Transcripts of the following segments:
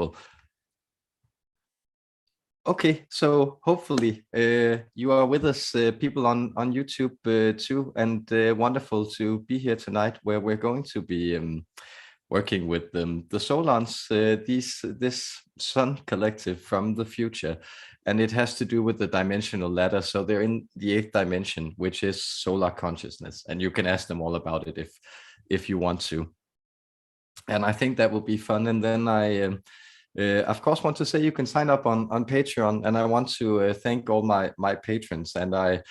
wonderful. Okay, so hopefully you are with us, people on YouTube too, and wonderful to be here tonight, where we're going to be working with the Solons, this Sun collective from the future, and it has to do with the dimensional ladder. So they're in the 8th dimension, which is solar consciousness, and you can ask them all about it if you want to. And I think that will be fun. And then I of course want to say you can sign up on Patreon, and I want to thank all my patrons. And I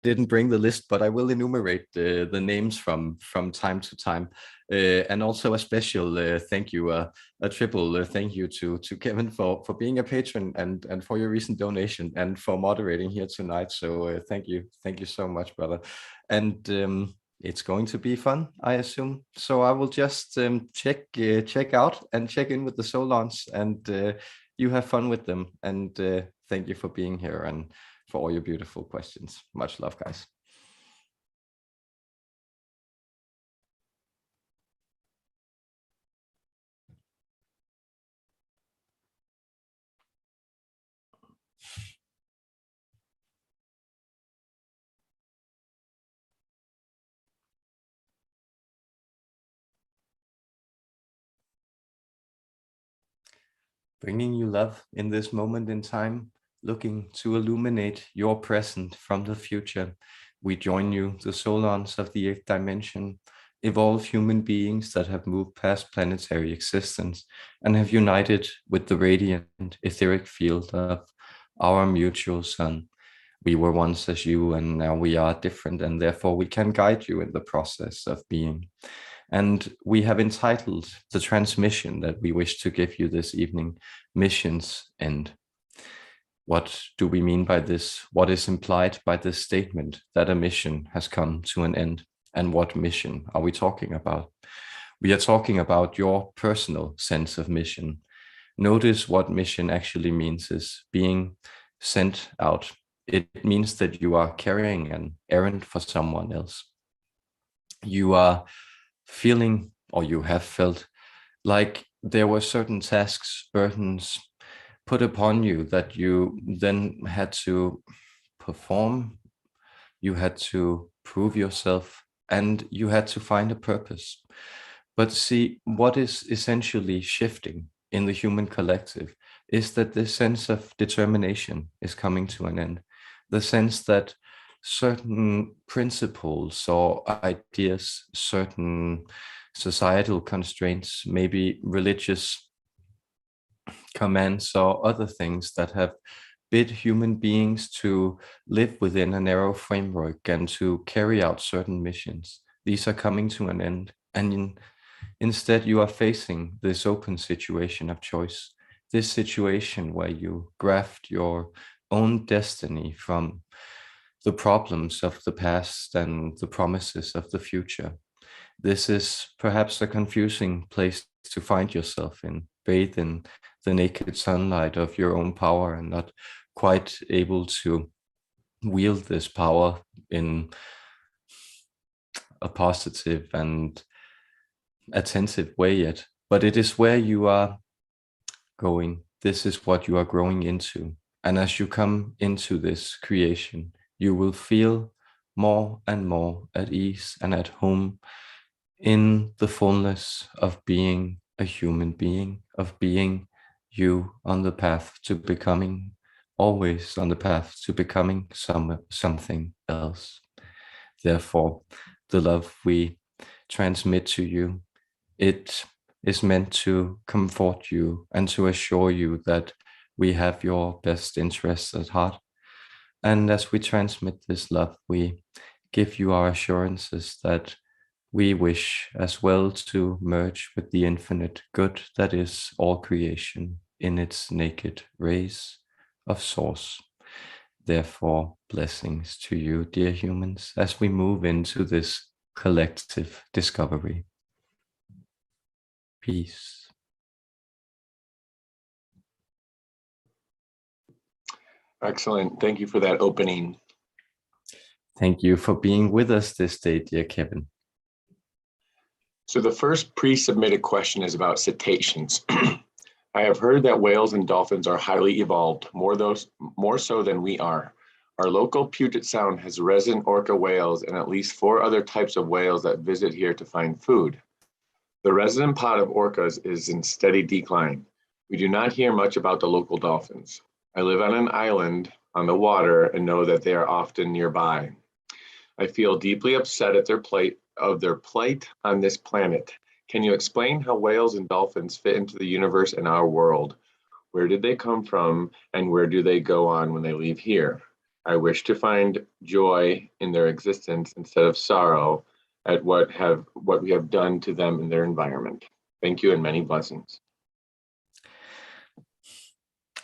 didn't bring the list, but I will enumerate the names from time to time, and also a special thank you, a triple thank you to Kevin for being a patron and for your recent donation and for moderating here tonight. So thank you so much, brother. And it's going to be fun, I assume. So I will just check out and check in with the Solons, and you have fun with them. And thank you for being here and for all your beautiful questions. Much love, guys. Bringing you love in this moment in time, looking to illuminate your present from the future. We join you, the Solons of the 8th dimension, evolved human beings that have moved past planetary existence and have united with the radiant etheric field of our mutual sun. We were once as you, and now we are different, and therefore we can guide you in the process of being. And we have entitled the transmission that we wish to give you this evening, Mission's End. What do we mean by this? What is implied by this statement that a mission has come to an end? And what mission are we talking about? We are talking about your personal sense of mission. Notice what mission actually means is being sent out. It means that you are carrying an errand for someone else. You are feeling, or you have felt, like there were certain tasks, burdens put upon you that you then had to perform. You had to prove yourself, and you had to find a purpose. But see, what is essentially shifting in the human collective is that this sense of determination is coming to an end. The sense that certain principles or ideas, certain societal constraints, maybe religious commands or other things that have bid human beings to live within a narrow framework and to carry out certain missions, these are coming to an end. And instead, you are facing this open situation of choice, this situation where you graft your own destiny from the problems of the past and the promises of the future. This is perhaps a confusing place to find yourself in, bathed in the naked sunlight of your own power and not quite able to wield this power in a positive and attentive way yet. But it is where you are going. This is what you are growing into. And as you come into this creation, you will feel more and more at ease and at home in the fullness of being a human being, of being you on the path to becoming, always on the path to becoming something else. Therefore, the love we transmit to you, it is meant to comfort you and to assure you that we have your best interests at heart. And as we transmit this love, we give you our assurances that we wish as well to merge with the infinite good that is all creation in its naked rays of source. Therefore, blessings to you, dear humans, as we move into this collective discovery. Peace. Excellent. Thank you for that opening. Thank you for being with us this day, dear Kevin. So the first pre-submitted question is about cetaceans. I have heard that whales and dolphins are highly evolved, more so than we are. Our local Puget Sound has resident orca whales and at least 4 other types of whales that visit here to find food. The resident pod of orcas is in steady decline. We do not hear much about the local dolphins. I live on an island on the water and know that they are often nearby. I feel deeply upset at their plight on this planet. Can you explain how whales and dolphins fit into the universe and our world? Where did they come from and where do they go on when they leave here? I wish to find joy in their existence instead of sorrow at what we have done to them in their environment. Thank you and many blessings.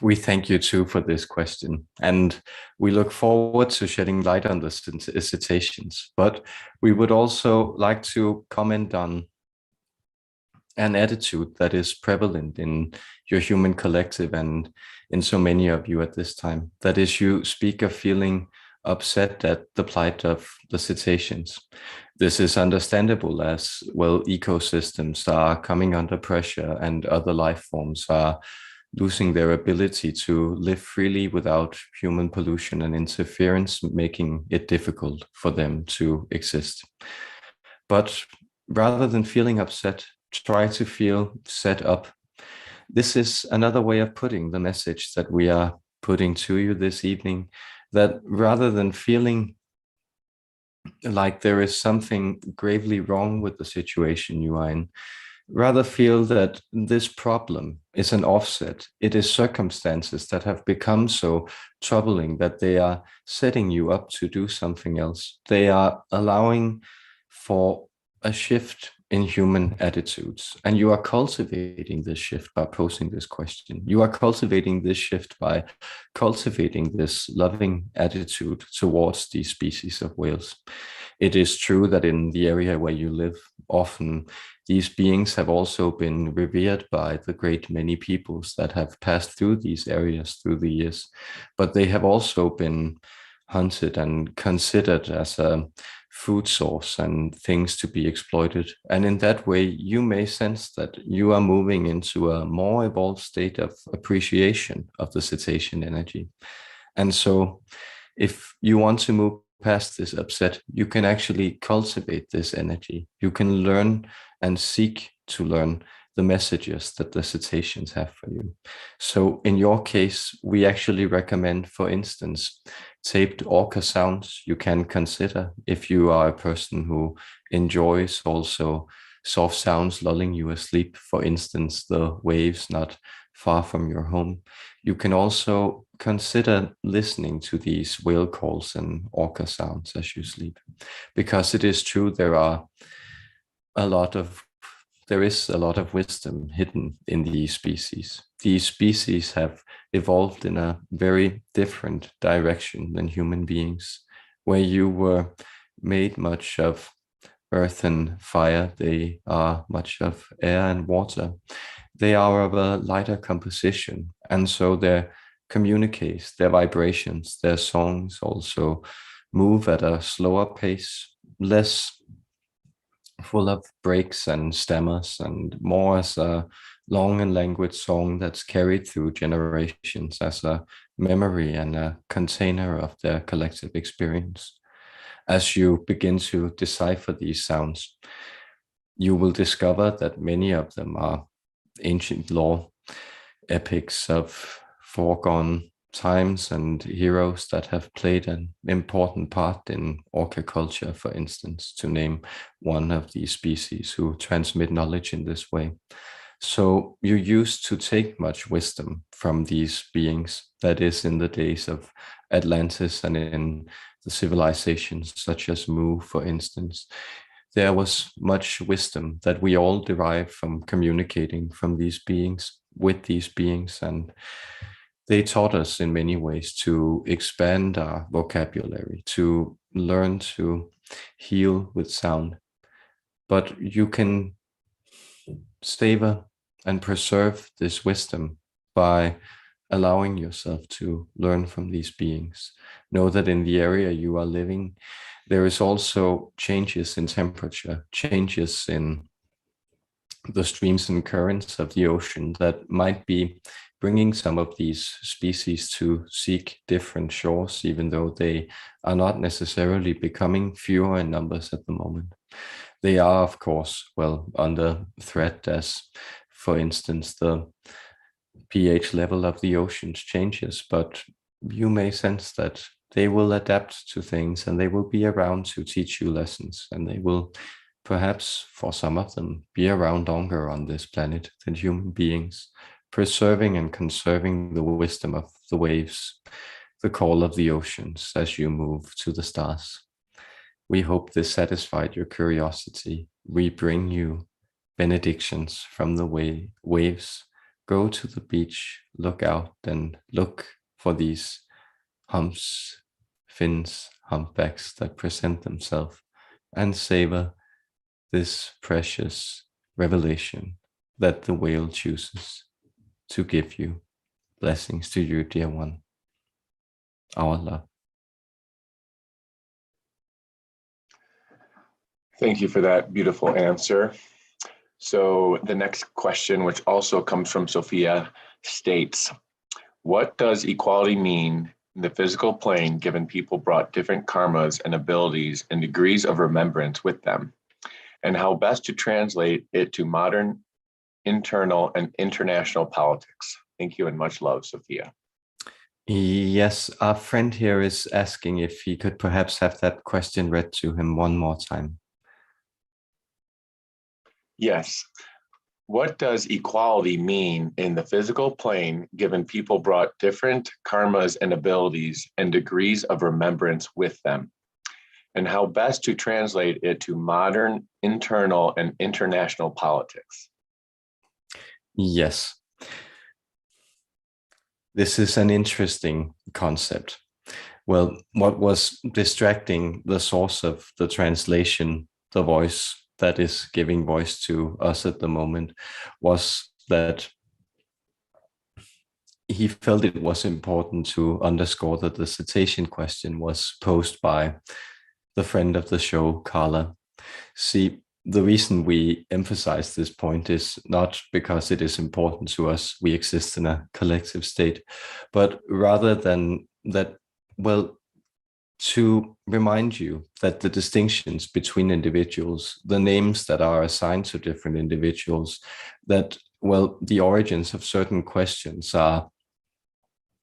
We thank you too for this question, and we look forward to shedding light on the cetaceans. But we would also like to comment on an attitude that is prevalent in your human collective and in so many of you at this time. That is, you speak of feeling upset at the plight of the cetaceans. This is understandable, as well, ecosystems are coming under pressure and other life forms are losing their ability to live freely without human pollution and interference, making it difficult for them to exist. But rather than feeling upset, try to feel set up. This is another way of putting the message that we are putting to you this evening, that rather than feeling like there is something gravely wrong with the situation you are in, rather feel that this problem is an offset. It is circumstances that have become so troubling that they are setting you up to do something else. They are allowing for a shift in human attitudes. And you are cultivating this shift by posing this question. You are cultivating this shift by cultivating this loving attitude towards these species of whales. It is true that in the area where you live, often these beings have also been revered by the great many peoples that have passed through these areas through the years, but they have also been hunted and considered as a food source and things to be exploited. And in that way, you may sense that you are moving into a more evolved state of appreciation of the cetacean energy. And so if you want to move past this upset, you can actually cultivate this energy. You can learn and seek to learn the messages that the cetaceans have for you. So in your case, we actually recommend, for instance, taped orca sounds. You can consider, if you are a person who enjoys also soft sounds lulling you asleep, for instance, the waves not far from your home. You can also consider listening to these whale calls and orca sounds as you sleep, because it is true there is a lot of wisdom hidden in these species. These species have evolved in a very different direction than human beings. Where you were made much of earth and fire, they are much of air and water. They are of a lighter composition, and so their communiques, their vibrations, their songs also move at a slower pace, less full of breaks and stammers, and more as a long and languid song that's carried through generations as a memory and a container of their collective experience. As you begin to decipher these sounds, you will discover that many of them are ancient lore, epics of foregone times and heroes that have played an important part in orca culture, for instance, to name one of these species who transmit knowledge in this way. So you used to take much wisdom from these beings, that is, in the days of Atlantis and in the civilizations such as Mu, for instance. There was much wisdom that we all derive from communicating from these beings, with these beings, and they taught us in many ways to expand our vocabulary, to learn to heal with sound. But you can savor and preserve this wisdom by allowing yourself to learn from these beings. Know that in the area you are living, there is also changes in temperature, changes in the streams and currents of the ocean that might be bringing some of these species to seek different shores, even though they are not necessarily becoming fewer in numbers at the moment. They are, of course, well, under threat as, for instance, the pH level of the oceans changes, but you may sense that they will adapt to things and they will be around to teach you lessons, and they will perhaps, for some of them, be around longer on this planet than human beings, preserving and conserving the wisdom of the waves, the call of the oceans as you move to the stars. We hope this satisfied your curiosity. We bring you benedictions from the waves. Go to the beach, look out, and look for these humps, fins, humpbacks that present themselves, and savor this precious revelation that the whale chooses to give you. Blessings to you, dear one. Our love. Thank you for that beautiful answer. So the next question, which also comes from Sophia, states, what does equality mean in the physical plane, given people brought different karmas and abilities and degrees of remembrance with them? And how best to translate it to modern, internal, and international politics? Thank you and much love, Sophia. Yes, our friend here is asking if he could perhaps have that question read to him one more time. Yes. What does equality mean in the physical plane, given people brought different karmas and abilities and degrees of remembrance with them? And how best to translate it to modern, internal, and international politics? Yes. This is an interesting concept. Well, what was distracting the source of the translation, the voice that is giving voice to us at the moment, was that he felt it was important to underscore that the cetacean question was posed by the friend of the show, Carla. See, the reason we emphasize this point is not because it is important to us, we exist in a collective state, but rather than that, well, to remind you that the distinctions between individuals, the names that are assigned to different individuals, that, well, the origins of certain questions are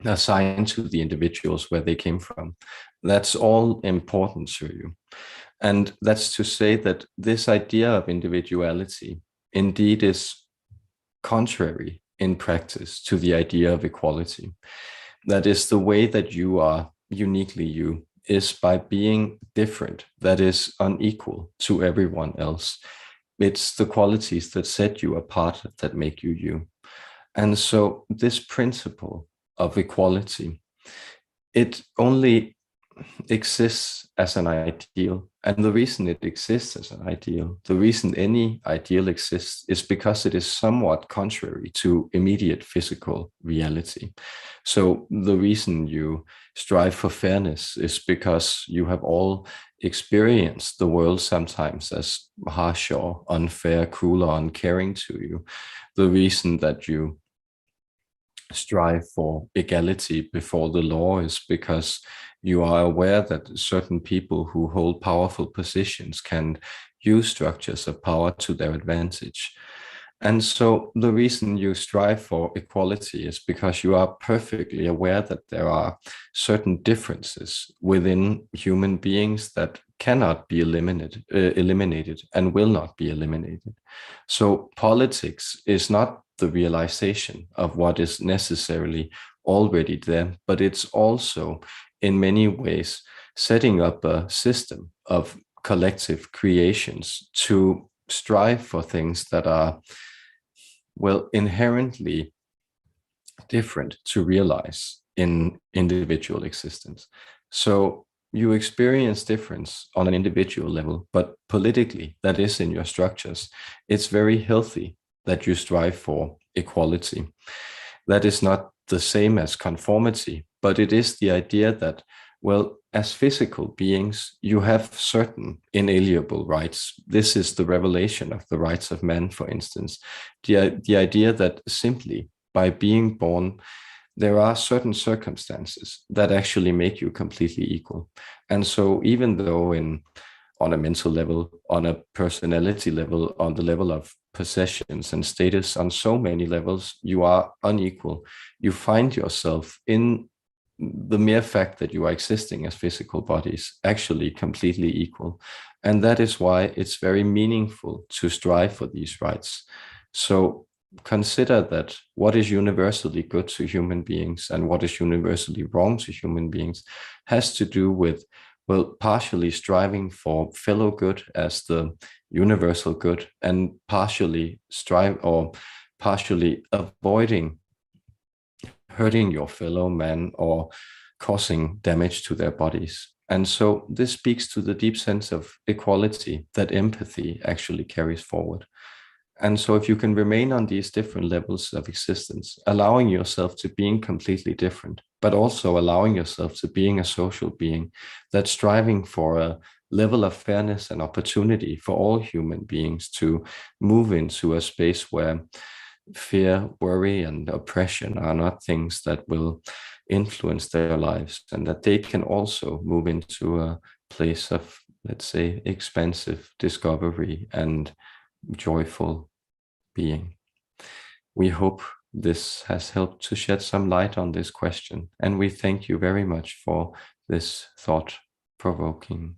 assigned to the individuals where they came from. That's all important to you. And that's to say that this idea of individuality indeed is contrary in practice to the idea of equality. That is, the way that you are uniquely you is by being different, that is unequal to everyone else. It's the qualities that set you apart that make you you. And so this principle of equality, it only exists as an ideal. And the reason it exists as an ideal, the reason any ideal exists, is because it is somewhat contrary to immediate physical reality. So the reason you strive for fairness is because you have all experienced the world sometimes as harsh or unfair, cruel or uncaring to you. The reason that you strive for equality before the law is because you are aware that certain people who hold powerful positions can use structures of power to their advantage. And so the reason you strive for equality is because you are perfectly aware that there are certain differences within human beings that cannot be eliminated and will not be eliminated. So politics is not the realization of what is necessarily already there, but it's also in many ways setting up a system of collective creations to strive for things that are, well, inherently different to realize in individual existence. So you experience difference on an individual level, but politically, that is in your structures. It's very healthy that you strive for equality. That is not the same as conformity, but it is the idea that, well, as physical beings, you have certain inalienable rights. This is the revelation of the rights of man, for instance. The idea that simply by being born, there are certain circumstances that actually make you completely equal. And so even though on a mental level, on a personality level, on the level of possessions and status, on so many levels, you are unequal. You find yourself in the mere fact that you are existing as physical bodies actually completely equal. And that is why it's very meaningful to strive for these rights. So consider that what is universally good to human beings and what is universally wrong to human beings has to do with, well, partially striving for fellow good as the universal good, and partially avoiding hurting your fellow man or causing damage to their bodies. And so this speaks to the deep sense of equality that empathy actually carries forward. And so if you can remain on these different levels of existence, allowing yourself to being completely different, but also allowing yourself to being a social being, that's striving for a level of fairness and opportunity for all human beings to move into a space where fear, worry, and oppression are not things that will influence their lives, and that they can also move into a place of, let's say, expansive discovery and joyful being. We hope this has helped to shed some light on this question, and we thank you very much for this thought-provoking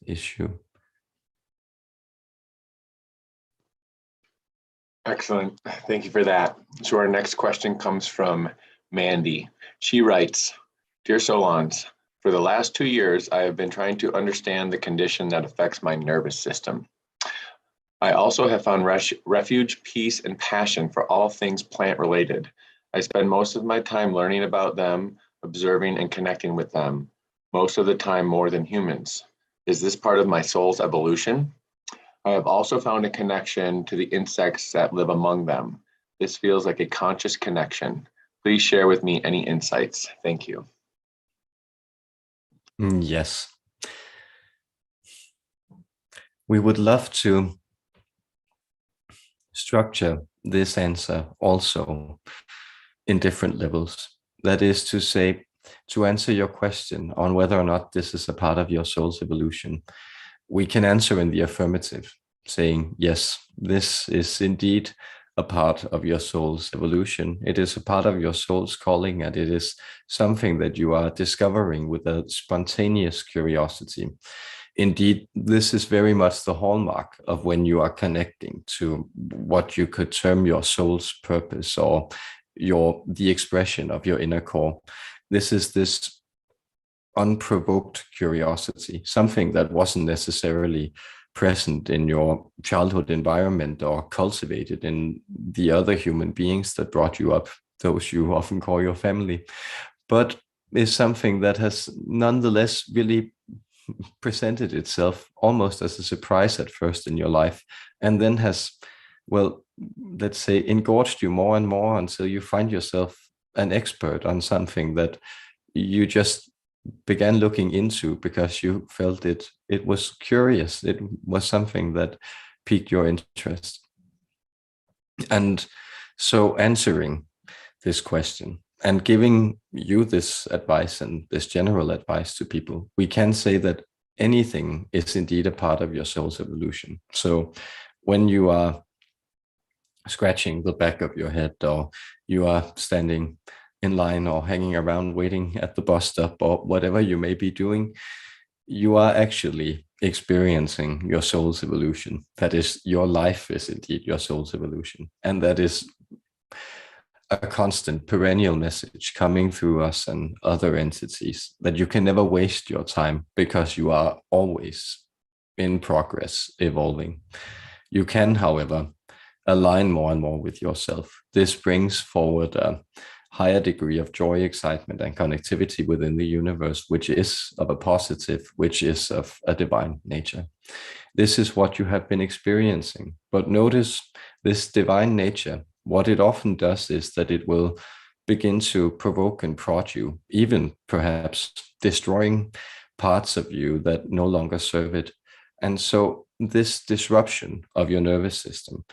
issue. Excellent. Thank you for that. So our next question comes from Mandy. She writes, Dear Solons, for the last 2 years, I have been trying to understand the condition that affects my nervous system. I also have found refuge, peace, and passion for all things plant-related. I spend most of my time learning about them, observing and connecting with them, most of the time more than humans. Is this part of my soul's evolution? I have also found a connection to the insects that live among them. This feels like a conscious connection. Please share with me any insights. Thank you. Yes. We would love to structure this answer also in different levels. That is to say, to answer your question on whether or not this is a part of your soul's evolution, we can answer in the affirmative, saying, yes, this is indeed a part of your soul's evolution. It is a part of your soul's calling, and it is something that you are discovering with a spontaneous curiosity. Indeed, this is very much the hallmark of when you are connecting to what you could term your soul's purpose, or the expression of your inner core. This is this unprovoked curiosity, something that wasn't necessarily present in your childhood environment or cultivated in the other human beings that brought you up, those you often call your family, but is something that has nonetheless really presented itself almost as a surprise at first in your life, and then has, well, let's say, engorged you more and more until you find yourself an expert on something that you just began looking into because you felt it was curious. It was something that piqued your interest. And so answering this question and giving you this advice and this general advice to people, we can say that anything is indeed a part of your soul's evolution. So when you are scratching the back of your head, or you are standing in line or hanging around waiting at the bus stop, or whatever you may be doing, you are actually experiencing your soul's evolution. That is, your life is indeed your soul's evolution. And that is a constant perennial message coming through us and other entities, that you can never waste your time because you are always in progress, evolving. You can, however, align more and more with yourself. This brings forward a higher degree of joy, excitement, and connectivity within the universe, which is of a positive, which is of a divine nature. This is what you have been experiencing. But notice this divine nature, what it often does is that it will begin to provoke and prod you, even perhaps destroying parts of you that no longer serve it. And so this disruption of your nervous system,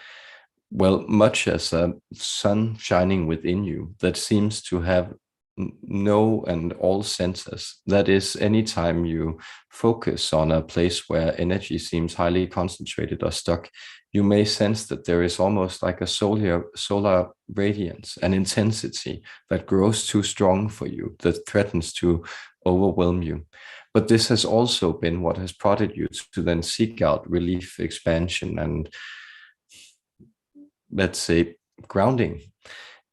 well, much as a sun shining within you that seems to have no and all senses, that is, anytime you focus on a place where energy seems highly concentrated or stuck, you may sense that there is almost like a solar radiance, an intensity that grows too strong for you, that threatens to overwhelm you. But this has also been what has prodded you to then seek out relief, expansion, and, let's say, grounding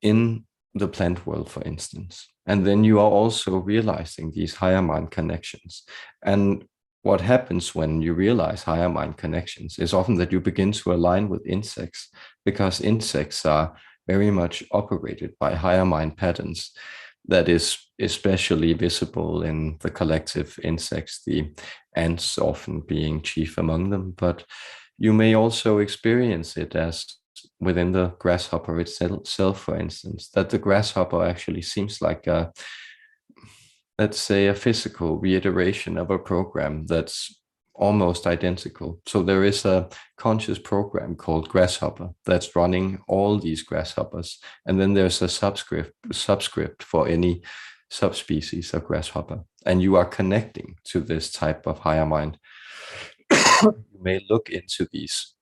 in the plant world, for instance. And then you are also realizing these higher mind connections. And what happens when you realize higher mind connections is often that you begin to align with insects, because insects are very much operated by higher mind patterns. That is especially visible in the collective insects, the ants often being chief among them, but you may also experience it as within the grasshopper itself, for instance, that the grasshopper actually seems like a, let's say, a physical reiteration of a program that's almost identical. So there is a conscious program called Grasshopper that's running all these grasshoppers. And then there's a subscript for any subspecies of grasshopper. And you are connecting to this type of higher mind. You may look into these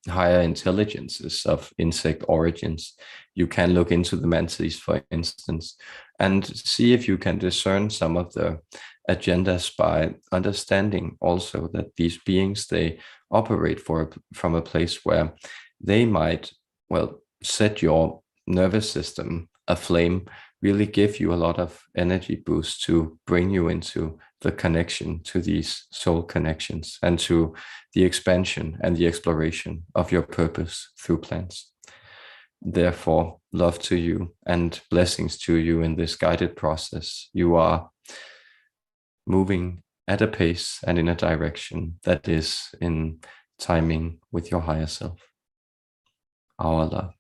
higher intelligences of insect origins. You can look into the mantis, for instance, and see if you can discern some of the agendas by understanding also that these beings, they operate from a place where they might, well, set your nervous system aflame, really give you a lot of energy boost to bring you into the connection to these soul connections and to the expansion and the exploration of your purpose through plants. Therefore, love to you and blessings to you in this guided process. You are moving at a pace and in a direction that is in timing with your higher self. Our love.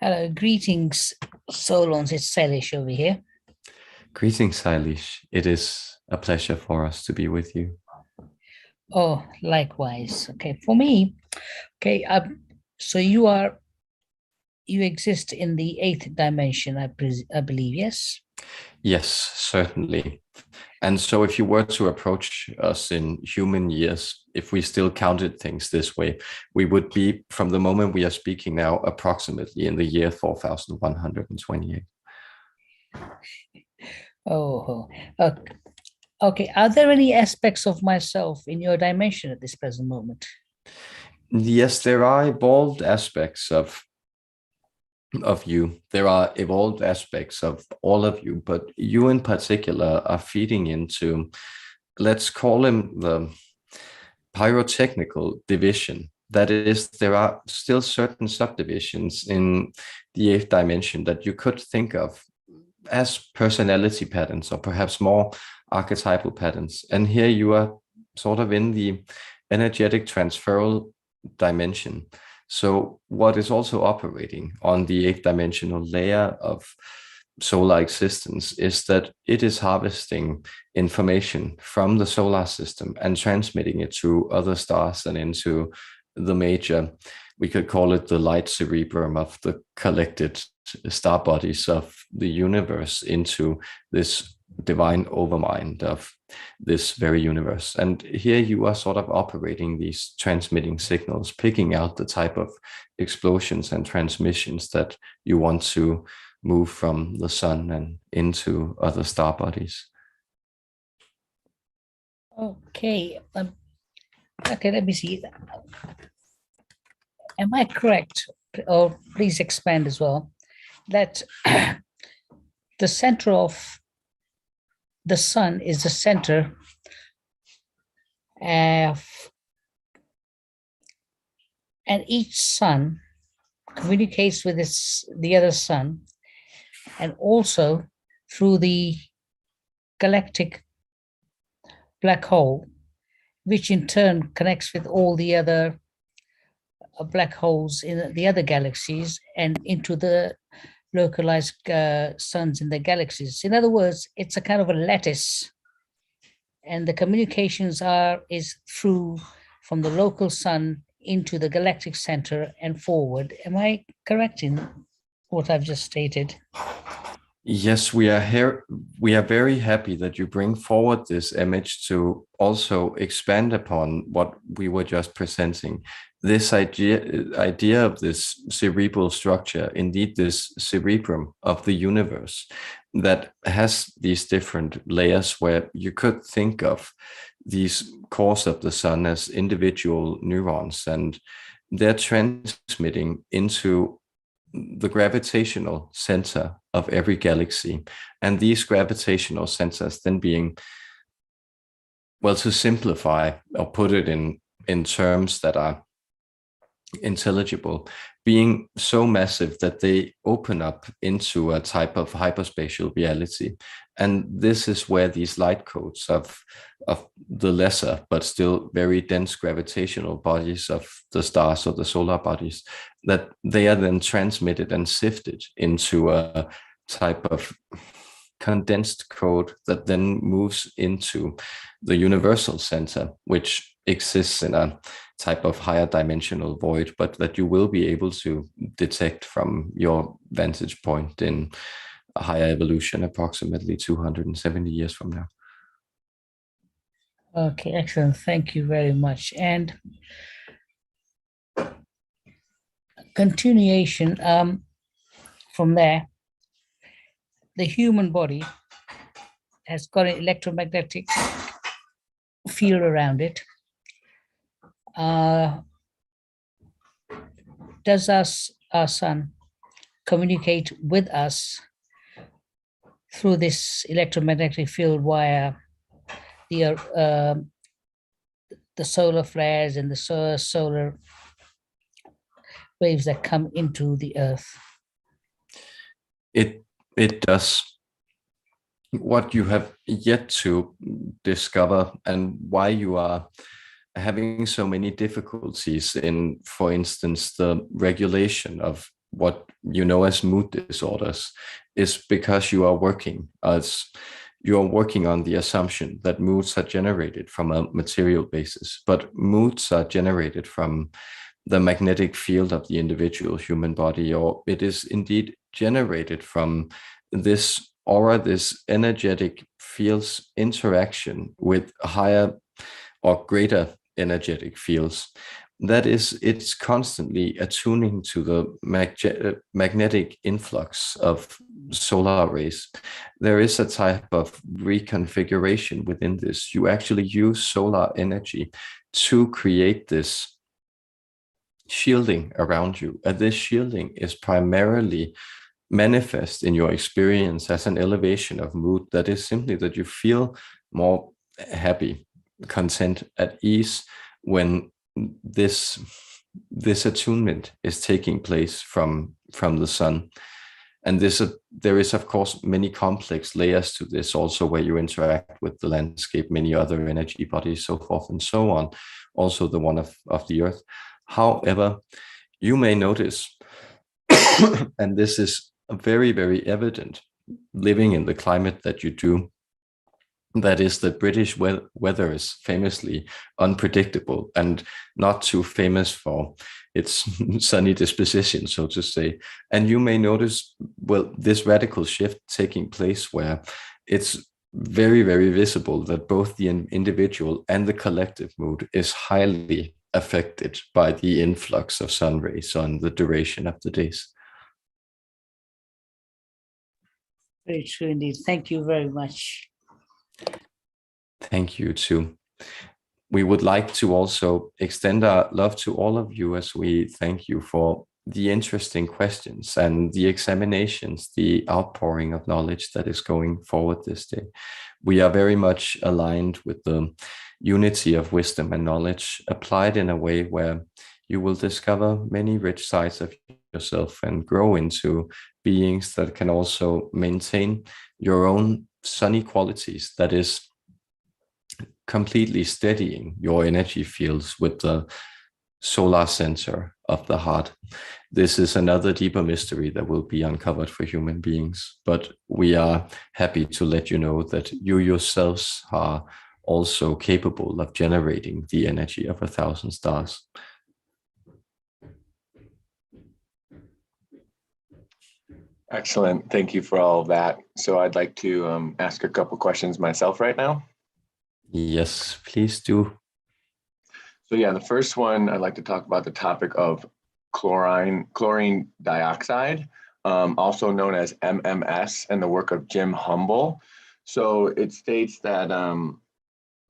Hello, greetings, Solons. It's Salish over here. Greetings, Salish. It is a pleasure for us to be with you. Oh, likewise. Okay, for me, okay. So you exist in the 8th dimension, I believe, yes? Yes, certainly. And so if you were to approach us in human years, if we still counted things this way, we would be, from the moment we are speaking now, approximately in the year 4128. Oh, okay. Are there any aspects of myself in your dimension at this present moment? Yes, there are evolved aspects of you. There are evolved aspects of all of you, but you in particular are feeding into, let's call him the pyrotechnical division. That is, there are still certain subdivisions in the 8th dimension that you could think of as personality patterns or perhaps more archetypal patterns. And here you are sort of in the energetic transferal dimension. So what is also operating on the 8th dimensional layer of solar existence is that it is harvesting information from the solar system and transmitting it to other stars and into the major, we could call it the light cerebrum of the collected star bodies of the universe, into this divine overmind of this very universe. And here you are sort of operating these transmitting signals, picking out the type of explosions and transmissions that you want to move from the sun and into other star bodies. Okay. Okay, let me see. Am I correct, or please expand as well, that the center of the sun is the center of, and each sun communicates with the other sun, and also through the galactic black hole, which in turn connects with all the other black holes in the other galaxies and into the localized suns in the galaxies. In other words, it's a kind of a lattice, and the communications is through from the local sun into the galactic center and forward. Am I correct in what I've just stated? Yes, we are here. We are very happy that you bring forward this image to also expand upon what we were just presenting. This idea of this cerebral structure, indeed this cerebrum of the universe that has these different layers where you could think of these cores of the sun as individual neurons, and they're transmitting into the gravitational center of every galaxy. And these gravitational centers then being, well, to simplify or put it in terms that are intelligible, being so massive that they open up into a type of hyperspatial reality. And this is where these light codes of the lesser but still very dense gravitational bodies of the stars or the solar bodies, that they are then transmitted and sifted into a type of condensed code that then moves into the universal center, which exists in a type of higher dimensional void, but that you will be able to detect from your vantage point in a higher evolution, approximately 270 years from now. Okay, excellent. Thank you very much. And continuation from there, the human body has got an electromagnetic field around it. Does our sun communicate with us through this electromagnetic field via the solar flares and the solar waves that come into the earth? It does. What you have yet to discover and why you are having so many difficulties in, for instance, the regulation of what you know as mood disorders, is because you are working on the assumption that moods are generated from a material basis, but moods are generated from the magnetic field of the individual human body, or it is indeed generated from this aura, this energetic field's interaction with higher or greater energetic fields. That is, it's constantly attuning to the magnetic influx of solar rays. There is a type of reconfiguration within this. You actually use solar energy to create this shielding around you. And this shielding is primarily manifest in your experience as an elevation of mood that is simply that you feel more happy, content, at ease when this attunement is taking place from the sun. And there is of course many complex layers to this also, where you interact with the landscape, many other energy bodies, so forth and so on, also the one of the earth. However, you may notice and this is very, very evident living in the climate that you do, that is, the British weather is famously unpredictable and not too famous for its sunny disposition, so to say. And you may notice, well, this radical shift taking place where it's very, very visible that both the individual and the collective mood is highly affected by the influx of sun rays on the duration of the days. Very true indeed. Thank you very much. Thank you too. We would like to also extend our love to all of you as we thank you for the interesting questions and the examinations, the outpouring of knowledge that is going forward this day. We are very much aligned with the unity of wisdom and knowledge applied in a way where you will discover many rich sides of yourself and grow into beings that can also maintain your own sunny qualities, that is completely steadying your energy fields with the solar center of the heart. This is another deeper mystery that will be uncovered for human beings, but we are happy to let you know that you yourselves are also capable of generating the energy of 1,000 stars. Excellent. Thank you for all of that. So I'd like to ask a couple questions myself right now. Yes, please do. So yeah, the first one, I'd like to talk about the topic of chlorine dioxide, also known as MMS, and the work of Jim Humble. So it states that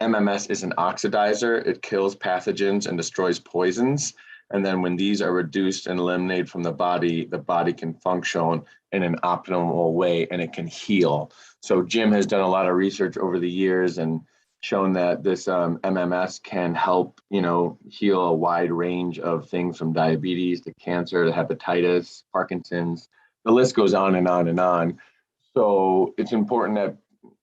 MMS is an oxidizer. It kills pathogens and destroys poisons. And then when these are reduced and eliminated from the body can function in an optimal way and it can heal. So Jim has done a lot of research over the years and shown that this MMS can help, heal a wide range of things from diabetes to cancer to hepatitis, Parkinson's. The list goes on and on and on. So it's important that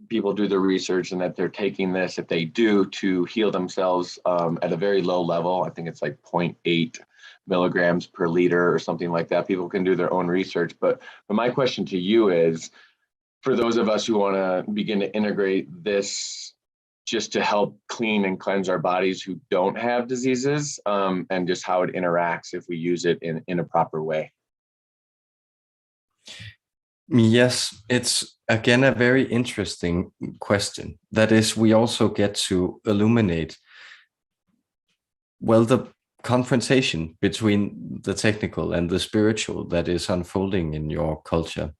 people do the research and that they're taking this, if they do, to heal themselves at a very low level. I think it's like 0.8 milligrams per liter or something like that. People can do their own research. But my question to you is, for those of us who want to begin to integrate this just to help clean and cleanse our bodies who don't have diseases, and just how it interacts if we use it in a proper way. Yes, it's again a very interesting question. That is, we also get to illuminate, well, the confrontation between the technical and the spiritual that is unfolding in your culture,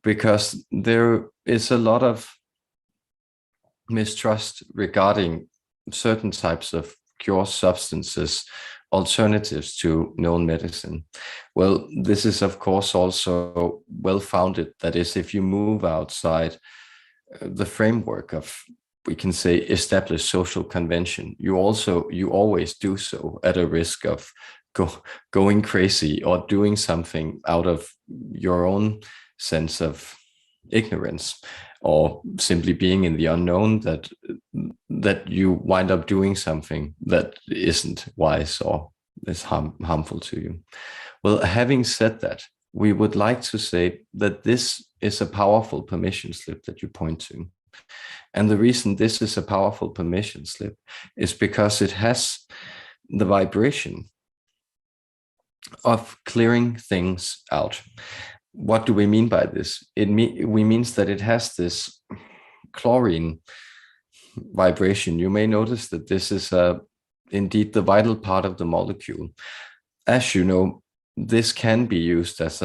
because there is a lot of mistrust regarding certain types of cure substances, alternatives to known medicine. Well, this is of course also well-founded. That is, if you move outside the framework of, we can say, established social convention, you always do so at a risk of going crazy or doing something out of your own sense of ignorance, or simply being in the unknown, that you wind up doing something that isn't wise or is harmful to you. Well, having said that, we would like to say that this is a powerful permission slip that you point to. And the reason this is a powerful permission slip is because it has the vibration of clearing things out. What do we mean by this? We means that it has this chlorine vibration. You may notice that this is indeed the vital part of the molecule. As you know, this can be used as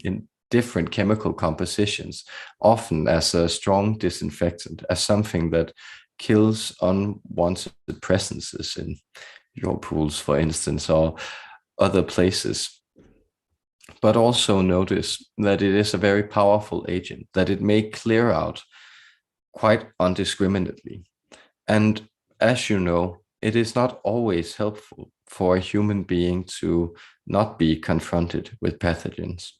in different chemical compositions, often as a strong disinfectant, as something that kills unwanted presences in your pools, for instance, or other places. But also notice that it is a very powerful agent, that it may clear out quite undiscriminately. And as you know, it is not always helpful for a human being to not be confronted with pathogens.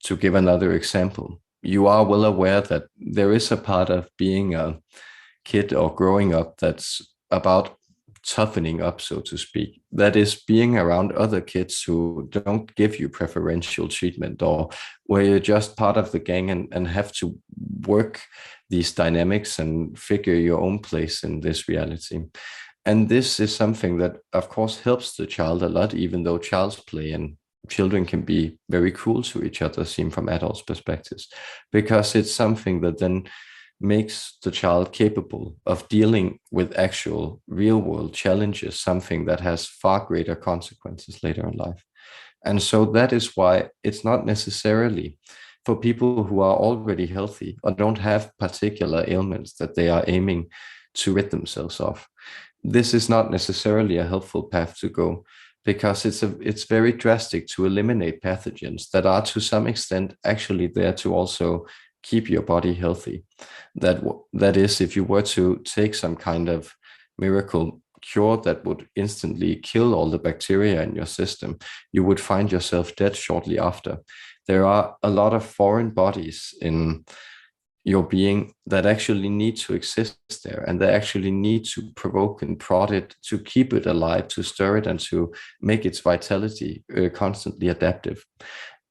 To give another example, you are well aware that there is a part of being a kid or growing up that's about toughening up, so to speak. That is being around other kids who don't give you preferential treatment, or where you're just part of the gang and have to work these dynamics and figure your own place in this reality. And this is something that, of course, helps the child a lot, even though child's play and children can be very cruel to each other, seen from adults' perspectives, because it's something that then makes the child capable of dealing with actual real world challenges, something that has far greater consequences later in life. And so that is why it's not necessarily for people who are already healthy or don't have particular ailments that they are aiming to rid themselves of. This is not necessarily a helpful path to go, because it's very drastic to eliminate pathogens that are to some extent actually there to also keep your body healthy. That is, if you were to take some kind of miracle cure that would instantly kill all the bacteria in your system, you would find yourself dead shortly after. There are a lot of foreign bodies in your being that actually need to exist there, and they actually need to provoke and prod it to keep it alive, to stir it, and to make its vitality constantly adaptive.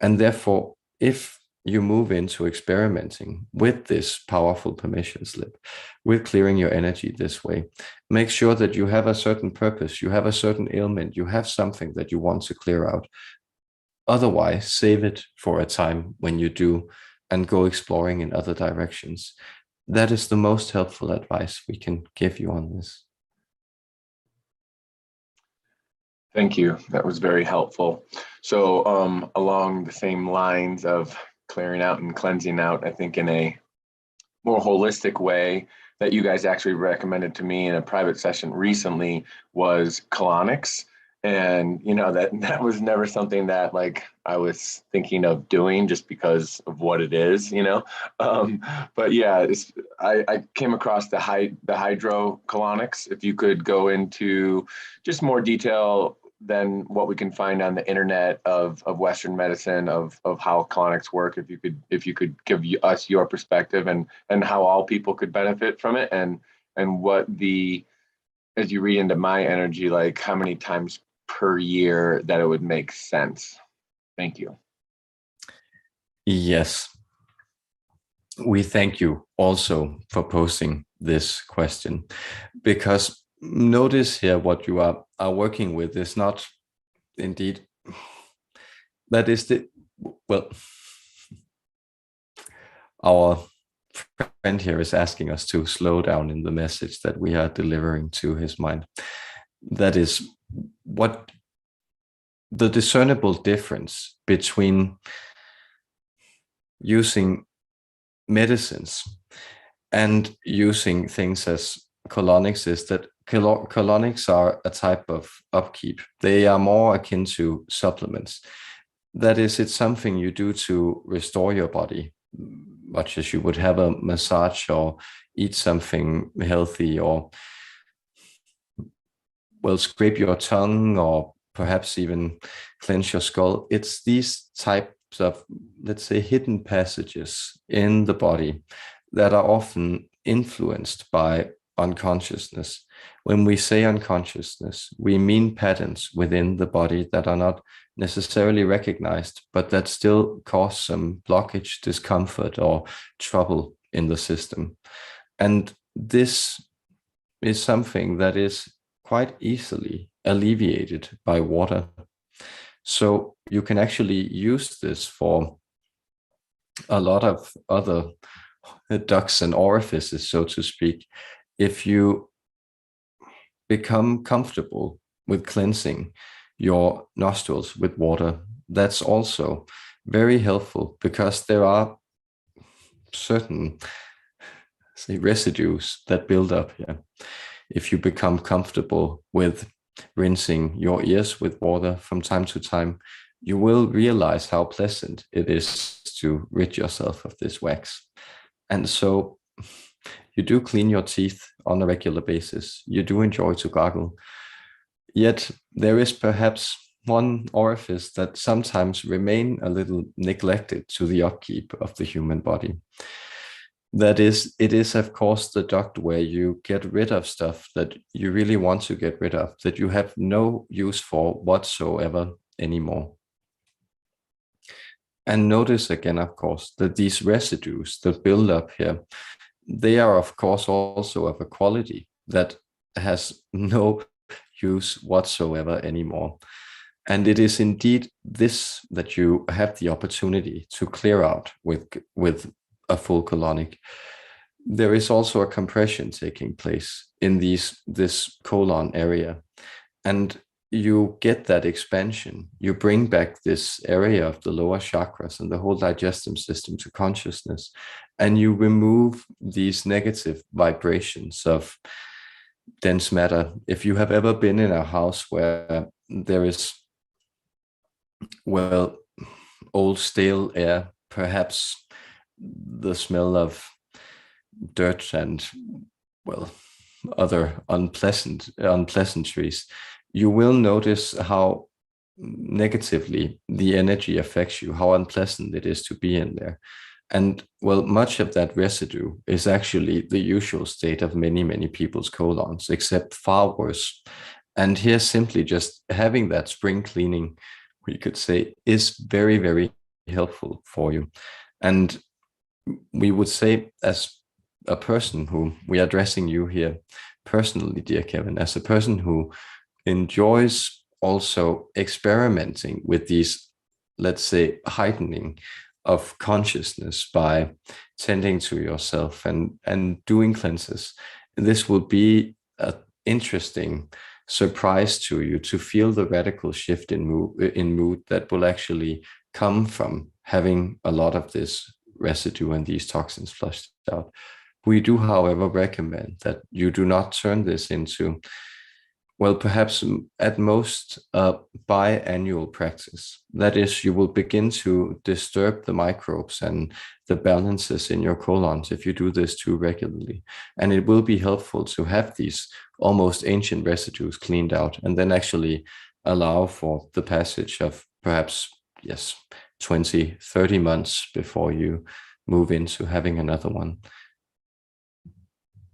And therefore, if you move into experimenting with this powerful permission slip, with clearing your energy this way, make sure that you have a certain purpose, you have a certain ailment, you have something that you want to clear out. Otherwise, save it for a time when you do, and go exploring in other directions. That is the most helpful advice we can give you on this. Thank you. That was very helpful. So along the same lines of clearing out and cleansing out, I think in a more holistic way that you guys actually recommended to me in a private session recently was colonics. And, you know, that was never something that like I was thinking of doing just because of what it is, you know. But yeah, I came across the hydrocolonics. If you could go into just more detail than what we can find on the internet of Western medicine of how colonics work, if you could give us your perspective and how all people could benefit from it, and what the, as you read into my energy, like how many times per year that it would make sense. Thank you. Yes. We thank you also for posting this question, because notice here what you are working with is not indeed, that is the, well, our friend here is asking us to slow down in the message that we are delivering to his mind. That is what the discernible difference between using medicines and using things as colonics is that colonics are a type of upkeep. They are more akin to supplements. That is, it's something you do to restore your body, much as you would have a massage or eat something healthy, or, well, scrape your tongue, or perhaps even cleanse your skull. It's these types of, let's say, hidden passages in the body that are often influenced by unconsciousness. When we say unconsciousness, we mean patterns within the body that are not necessarily recognized, but that still cause some blockage, discomfort, or trouble in the system. And this is something that is quite easily alleviated by water. So you can actually use this for a lot of other ducts and orifices, so to speak. If you become comfortable with cleansing your nostrils with water, that's also very helpful, because there are certain, say, residues that build up here. If you become comfortable with rinsing your ears with water from time to time, you will realize how pleasant it is to rid yourself of this wax. And so you do clean your teeth on a regular basis. You do enjoy to gargle. Yet there is perhaps one orifice that sometimes remain a little neglected to the upkeep of the human body. That is, it is, of course, the duct where you get rid of stuff that you really want to get rid of, that you have no use for whatsoever anymore. And notice again, of course, that these residues that build up here, they are, of course, also of a quality that has no use whatsoever anymore. And it is indeed this that you have the opportunity to clear out with a full colonic. There is also a compression taking place in this colon area, and you get that expansion. You bring back this area of the lower chakras and the whole digestive system to consciousness, and you remove these negative vibrations of dense matter. If you have ever been in a house where there is, well, old stale air, perhaps the smell of dirt and, well, other unpleasantries, you will notice how negatively the energy affects you, how unpleasant it is to be in there. And well, much of that residue is actually the usual state of many, many people's colons, except far worse. And here, simply just having that spring cleaning, we could say, is very, very helpful for you. And we would say, as a person who we are addressing you here personally, dear Kevin, as a person who enjoys also experimenting with these, let's say, heightening of consciousness by tending to yourself and doing cleanses, this will be an interesting surprise to you to feel the radical shift in mood that will actually come from having a lot of this residue and these toxins flushed out. We do, however, recommend that you do not turn this into, well, perhaps at most biannual practice. That is, you will begin to disturb the microbes and the balances in your colons if you do this too regularly. And it will be helpful to have these almost ancient residues cleaned out and then actually allow for the passage of perhaps, yes, 20, 30 months before you move into having another one.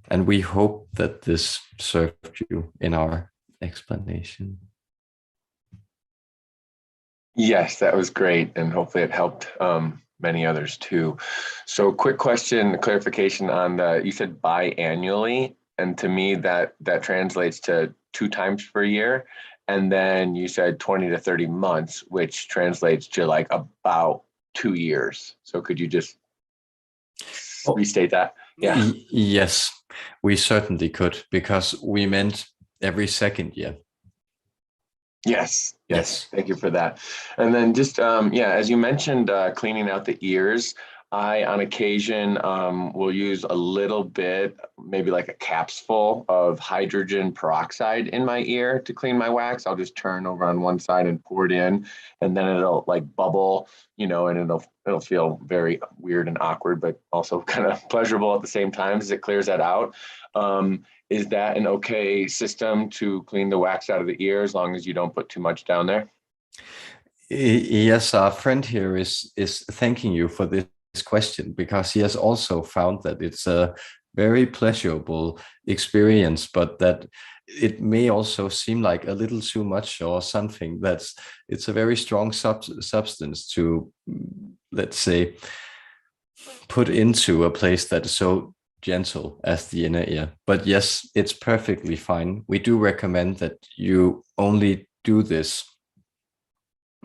And we hope that this served you in our explanation. Yes, that was great. And hopefully it helped many others too. So quick question, clarification on you said biannually. And to me, that translates to 2 times per year. And then you said 20 to 30 months, which translates to like about 2 years. So could you just restate that? Yeah. Yes, we certainly could, because we meant every second year. Yes. Thank you for that. And then just, as you mentioned, cleaning out the ears, I, on occasion, will use a little bit, maybe like a cap's full of hydrogen peroxide in my ear to clean my wax. I'll just turn over on one side and pour it in, and then it'll like bubble, and it'll feel very weird and awkward, but also kind of pleasurable at the same time as it clears that out. Is that an okay system to clean the wax out of the ear as long as you don't put too much down there? Yes, our friend here is thanking you for this question, because he has also found that it's a very pleasurable experience, but that it may also seem like a little too much or something. It's a very strong substance to, let's say, put into a place that is so gentle as the inner ear. But yes, it's perfectly fine. We do recommend that you only do this,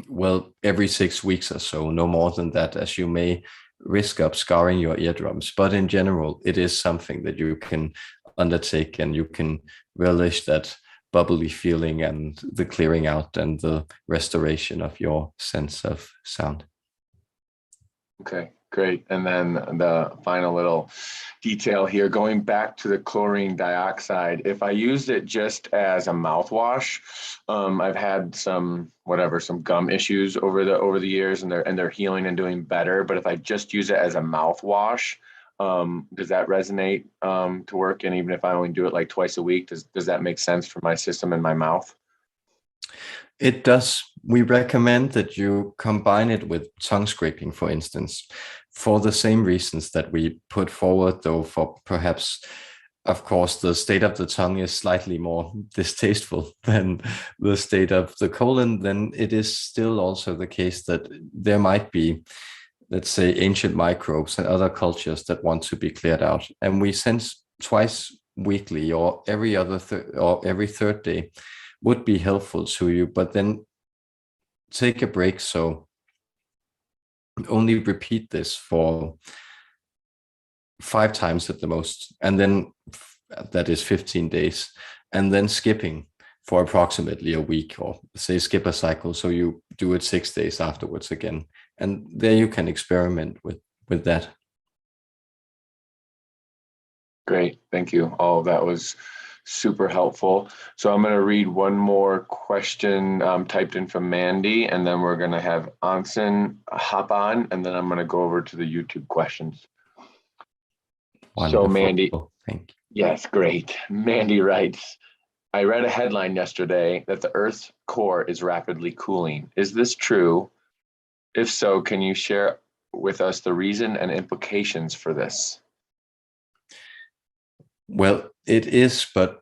well, every 6 weeks or so, no more than that, as you may risk up scarring your eardrums. But in general, it is something that you can undertake, and you can relish that bubbly feeling and the clearing out and the restoration of your sense of sound. Okay, great. And then the final little detail here, going back to the chlorine dioxide, if I used it just as a mouthwash, I've had some gum issues over the years, and they're healing and doing better. But if I just use it as a mouthwash, does that resonate to work? And even if I only do it like twice a week, does that make sense for my system and my mouth? It does. We recommend that you combine it with tongue scraping, for instance, for the same reasons that we put forward, though for perhaps, of course, the state of the tongue is slightly more distasteful than the state of the colon. Then it is still also the case that there might be, let's say, ancient microbes and other cultures that want to be cleared out. And we sense twice weekly or every other or every third day would be helpful to you, but then take a break. So only repeat this for 5 times at the most, and then that is 15 days, and then skipping for approximately a week, or say skip a cycle. So you do it 6 days afterwards again, and there you can experiment with that. Great, thank you. All of that was super helpful. So I'm going to read one more question typed in from Mandy, and then we're going to have Anson hop on, and then I'm going to go over to the YouTube questions. Wonderful. So Mandy, thank you. Yes, great. Mandy writes, I read a headline yesterday that the Earth's core is rapidly cooling. Is this true? If so, can you share with us the reason and implications for this? Well, it is, but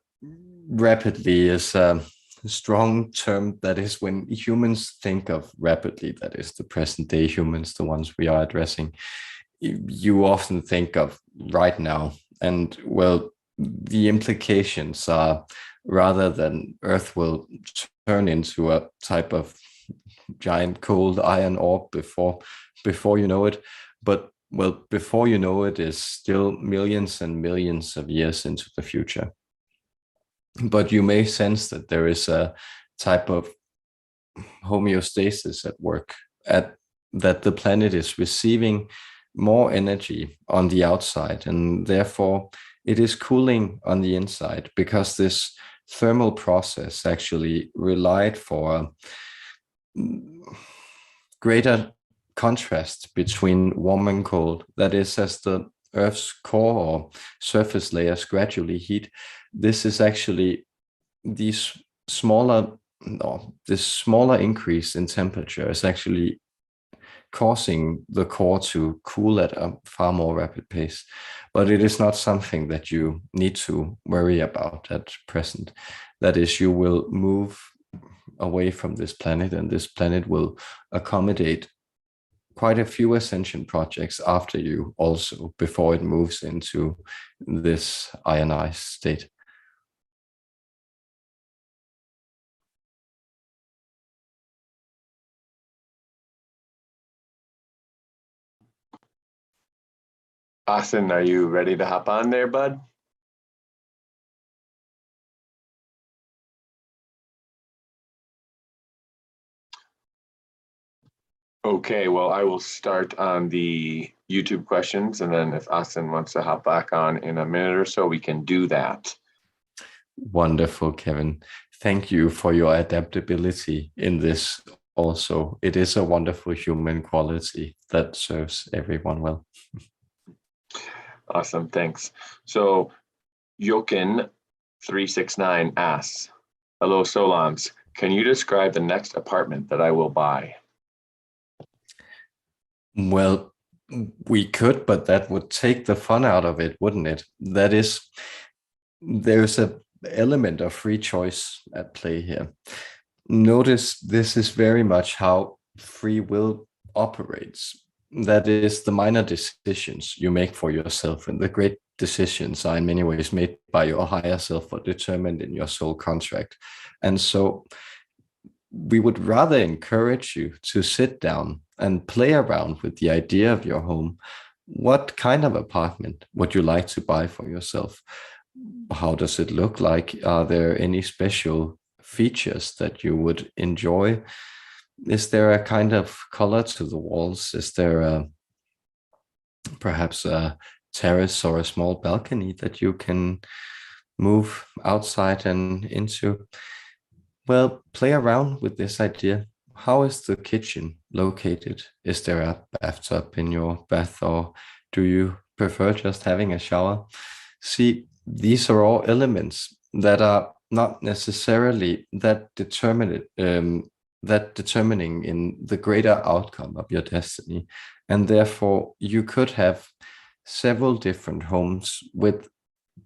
rapidly is a strong term. That is, when humans think of rapidly, that is the present day humans, the ones we are addressing, you often think of right now. And well, the implications are, rather than Earth will turn into a type of giant cold iron orb before you know it, but well, before you know it is still millions and millions of years into the future. But you may sense that there is a type of homeostasis at work, at that the planet is receiving more energy on the outside, and therefore it is cooling on the inside, because this thermal process actually relied for a greater contrast between warm and cold. That is, as the Earth's core or surface layers gradually heat, this is actually these smaller, no, this smaller increase in temperature is actually causing the core to cool at a far more rapid pace. But it is not something that you need to worry about at present. That is, you will move away from this planet, and this planet will accommodate quite a few ascension projects after you also, before it moves into this ionized state. Austin, are you ready to hop on there, bud? Okay, well, I will start on the YouTube questions, and then if Austin wants to hop back on in a minute or so, we can do that. Wonderful, Kevin. Thank you for your adaptability in this also. It is a wonderful human quality that serves everyone well. Awesome, thanks. So Jokin369 asks, hello, Solons. Can you describe the next apartment that I will buy? Well, we could, but that would take the fun out of it, wouldn't it? That is, there's an element of free choice at play here. Notice this is very much how free will operates. That is, the minor decisions you make for yourself, and the great decisions are in many ways made by your higher self or determined in your soul contract. And so we would rather encourage you to sit down and play around with the idea of your home. What kind of apartment would you like to buy for yourself? How does it look like? Are there any special features that you would enjoy? Is there a kind of color to the walls? Is there perhaps a terrace or a small balcony that you can move outside and into? Well, play around with this idea. How is the kitchen located? Is there a bathtub in your bath, or do you prefer just having a shower? See, these are all elements that are not necessarily that determining in the greater outcome of your destiny. And therefore, you could have several different homes with,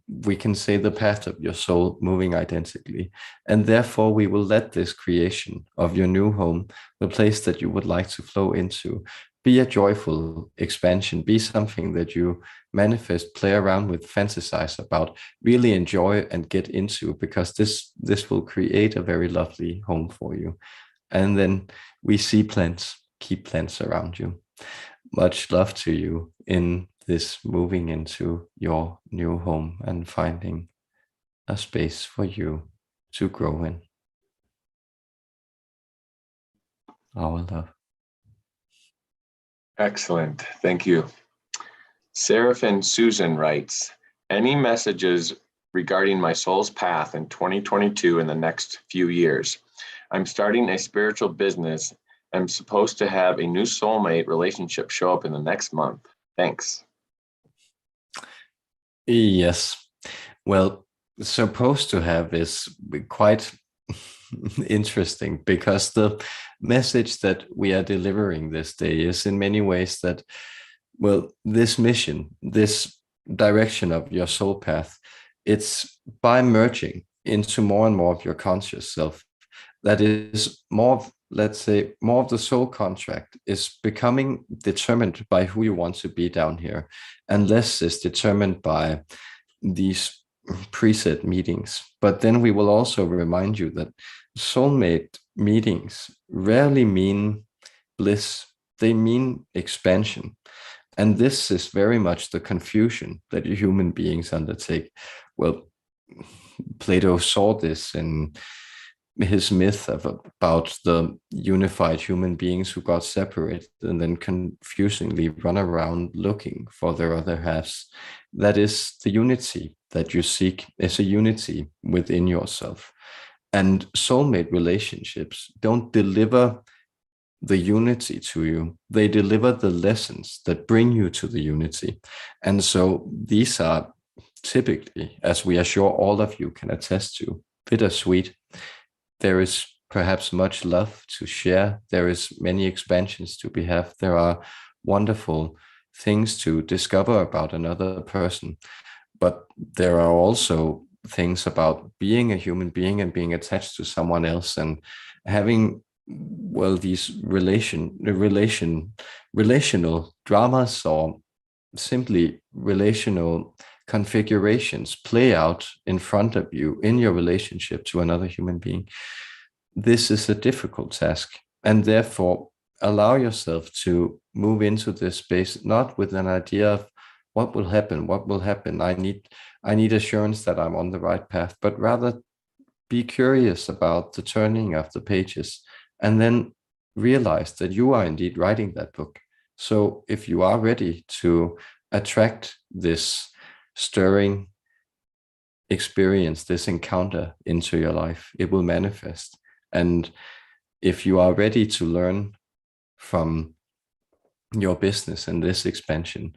we can say, the path of your soul moving identically. And therefore, we will let this creation of your new home, the place that you would like to flow into, be a joyful expansion, be something that you manifest, play around with, fantasize about, really enjoy and get into, because this will create a very lovely home for you. And then we see plants, keep plants around you. Much love to you in this moving into your new home and finding a space for you to grow in. Our love. Excellent, thank you. Seraphin Susan writes, any messages regarding my soul's path in 2022 and the next few years? I'm starting a spiritual business. I'm supposed to have a new soulmate relationship show up in the next month. Thanks. Yes. Well, supposed to have is quite interesting, because message that we are delivering this day is in many ways that, well, this mission, this direction of your soul path, it's by merging into more and more of your conscious self that is more of, let's say, more of the soul contract is becoming determined by who you want to be down here, and less is determined by these preset meetings. But then we will also remind you that soulmate meetings rarely mean bliss, they mean expansion. And this is very much the confusion that human beings undertake. Well, Plato saw this in his myth about the unified human beings who got separated and then confusingly run around looking for their other halves. That is the unity that you seek, is a unity within yourself. And soulmate relationships don't deliver the unity to you. They deliver the lessons that bring you to the unity. And so these are typically, as we are sure all of you can attest to, bittersweet. There is perhaps much love to share. There is many expansions to be had. There are wonderful things to discover about another person. But there are also things about being a human being and being attached to someone else and having, well, these relational dramas or simply relational configurations play out in front of you in your relationship to another human being. This is a difficult task, and therefore allow yourself to move into this space not with an idea of what will happen. I need assurance that I'm on the right path, but rather be curious about the turning of the pages and then realize that you are indeed writing that book. So if you are ready to attract this stirring experience, this encounter into your life, it will manifest. And if you are ready to learn from your business and this expansion,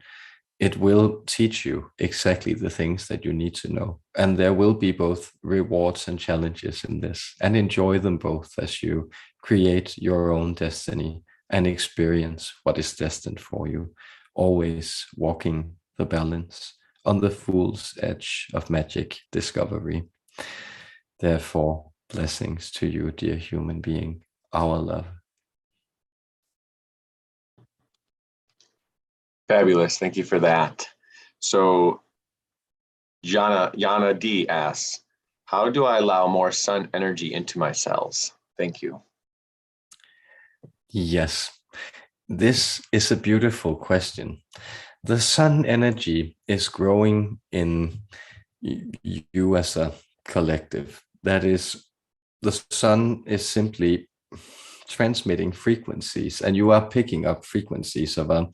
it will teach you exactly the things that you need to know. And there will be both rewards and challenges in this, and enjoy them both as you create your own destiny and experience what is destined for you, always walking the balance on the fool's edge of magic discovery. Therefore, blessings to you, dear human being, our love. Fabulous. Thank you for that. So Yana D asks, how do I allow more sun energy into my cells? Thank you. Yes, this is a beautiful question. The sun energy is growing in you as a collective. That is, the sun is simply transmitting frequencies, and you are picking up frequencies of a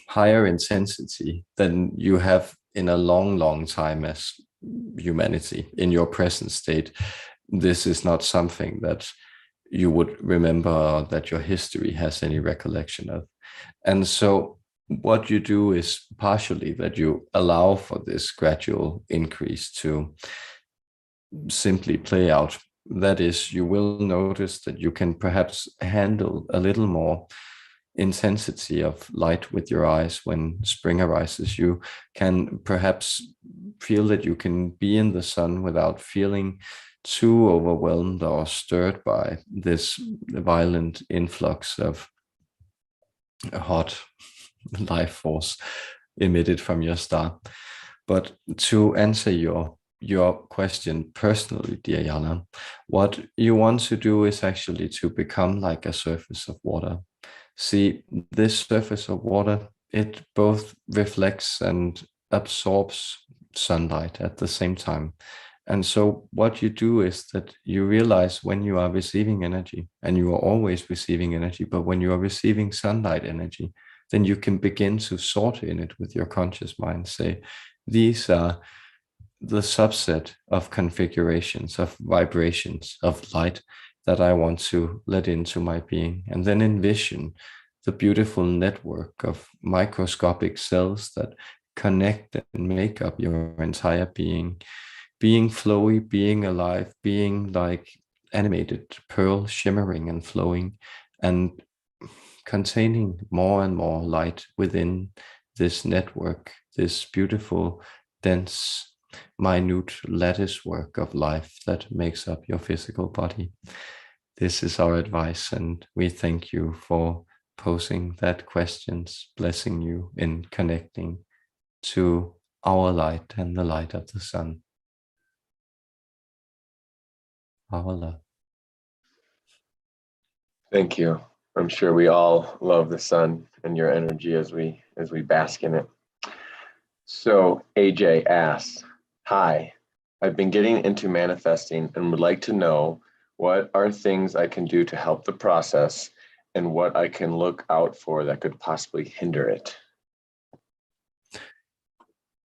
higher intensity than you have in a long time as humanity in your present state. This is not something that you would remember or that your history has any recollection of. And so what you do is partially that you allow for this gradual increase to simply play out. That is, you will notice that you can perhaps handle a little more intensity of light with your eyes when spring arises. You can perhaps feel that you can be in the sun without feeling too overwhelmed or stirred by this violent influx of hot life force emitted from your star. But to answer your question personally, dear Jana, what you want to do is actually to become like a surface of water. See, this surface of water, it both reflects and absorbs sunlight at the same time. And so what you do is that you realize when you are receiving energy, and you are always receiving energy, but when you are receiving sunlight energy, then you can begin to sort in it with your conscious mind. Say, these are the subset of configurations, of vibrations, of light that I want to let into my being. And then envision the beautiful network of microscopic cells that connect and make up your entire being flowy, being alive, being like animated pearl, shimmering and flowing, and containing more and more light within this network, this beautiful, dense, minute lattice work of life that makes up your physical body. This is our advice, and we thank you for posing that questions, blessing you in connecting to our light and the light of the sun. Our love. Thank you. I'm sure we all love the sun and your energy as we bask in it. So AJ asks, hi, I've been getting into manifesting and would like to know what are things I can do to help the process and what I can look out for that could possibly hinder it.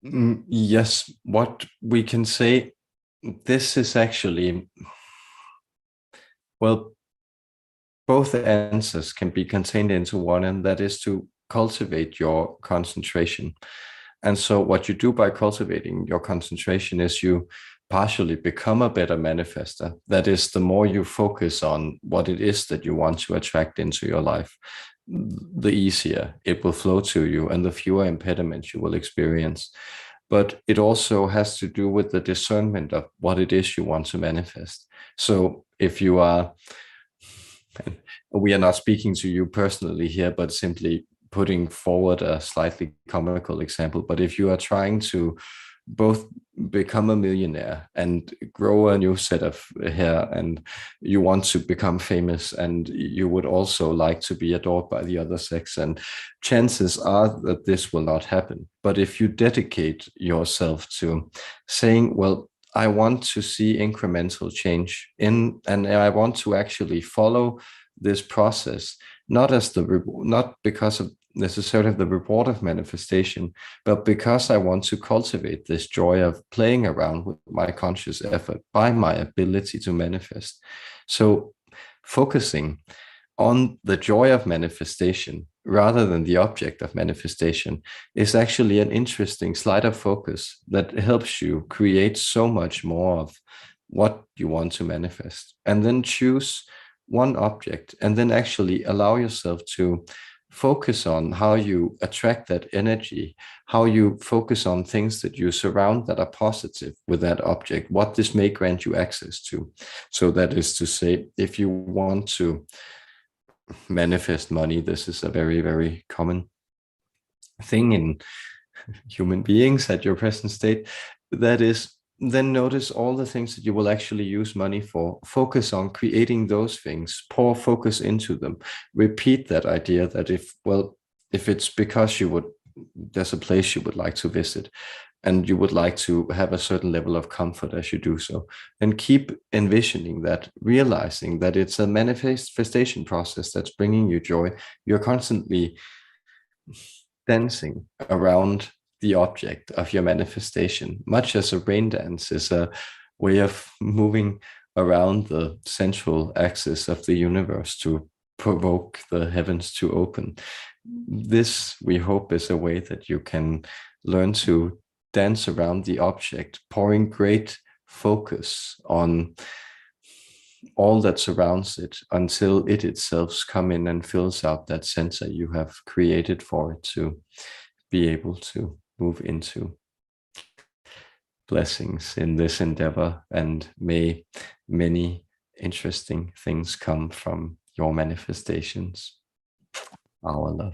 Yes, what we can say, this is actually, well, both answers can be contained into one, and that is to cultivate your concentration. And so what you do by cultivating your concentration is you partially become a better manifester. That is, the more you focus on what it is that you want to attract into your life, the easier it will flow to you and the fewer impediments you will experience. But it also has to do with the discernment of what it is you want to manifest. So if you are, we are not speaking to you personally here, but simply putting forward a slightly comical example. But if you are trying to both become a millionaire and grow a new set of hair, and you want to become famous, and you would also like to be adored by the other sex, and chances are that this will not happen. But if you dedicate yourself to saying, well, I want to see incremental change in, and I want to actually follow this process, not because of necessarily the reward of manifestation, but because I want to cultivate this joy of playing around with my conscious effort by my ability to manifest. So focusing on the joy of manifestation rather than the object of manifestation is actually an interesting slide of focus that helps you create so much more of what you want to manifest. And then choose one object and then actually allow yourself to focus on how you attract that energy, how you focus on things that you surround that are positive with that object, what this may grant you access to. So that is to say, if you want to manifest money, this is a very, very common thing in human beings at your present state. That is, then notice all the things that you will actually use money for. Focus on creating those things, pour focus into them. Repeat that idea that if it's because there's a place you would like to visit and you would like to have a certain level of comfort as you do so, then keep envisioning that, realizing that it's a manifestation process that's bringing you joy. You're constantly dancing around the object of your manifestation, much as a rain dance is a way of moving around the central axis of the universe to provoke the heavens to open. This, we hope, is a way that you can learn to dance around the object, pouring great focus on all that surrounds it until it itself comes in and fills out that center you have created for it to be able to move into. Blessings in this endeavor, and may many interesting things come from your manifestations. Our love.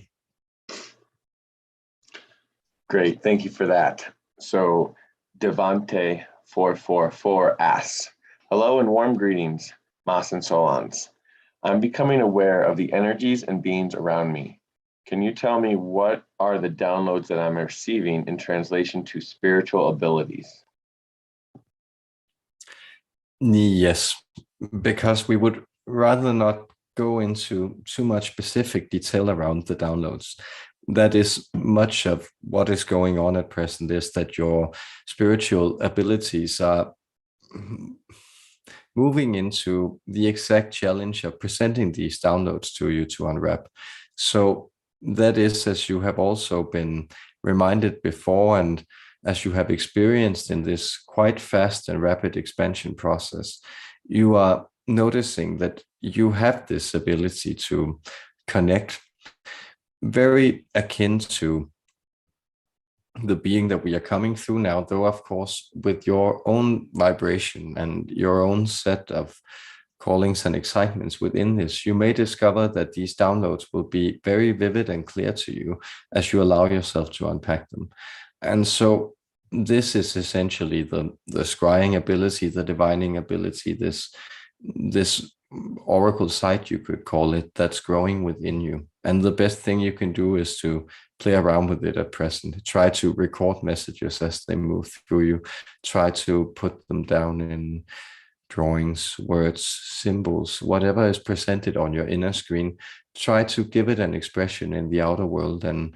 Great, thank you for that. So Devante444 asks, hello and warm greetings, Mas and Solons. I'm becoming aware of the energies and beings around me. Can you tell me what are the downloads that I'm receiving in translation to spiritual abilities? Yes, because we would rather not go into too much specific detail around the downloads. That is much of what is going on at present, is that your spiritual abilities are moving into the exact challenge of presenting these downloads to you to unwrap. So that is, as you have also been reminded before, and as you have experienced in this quite fast and rapid expansion process, you are noticing that you have this ability to connect, very akin to the being that we are coming through now, though of course with your own vibration and your own set of callings and excitements within this. You may discover that these downloads will be very vivid and clear to you as you allow yourself to unpack them. And so this is essentially the scrying ability, the divining ability, this oracle sight, you could call it, that's growing within you. And the best thing you can do is to play around with it at present. Try to record messages as they move through you. Try to put them down in drawings, words, symbols, whatever is presented on your inner screen. Try to give it an expression in the outer world, and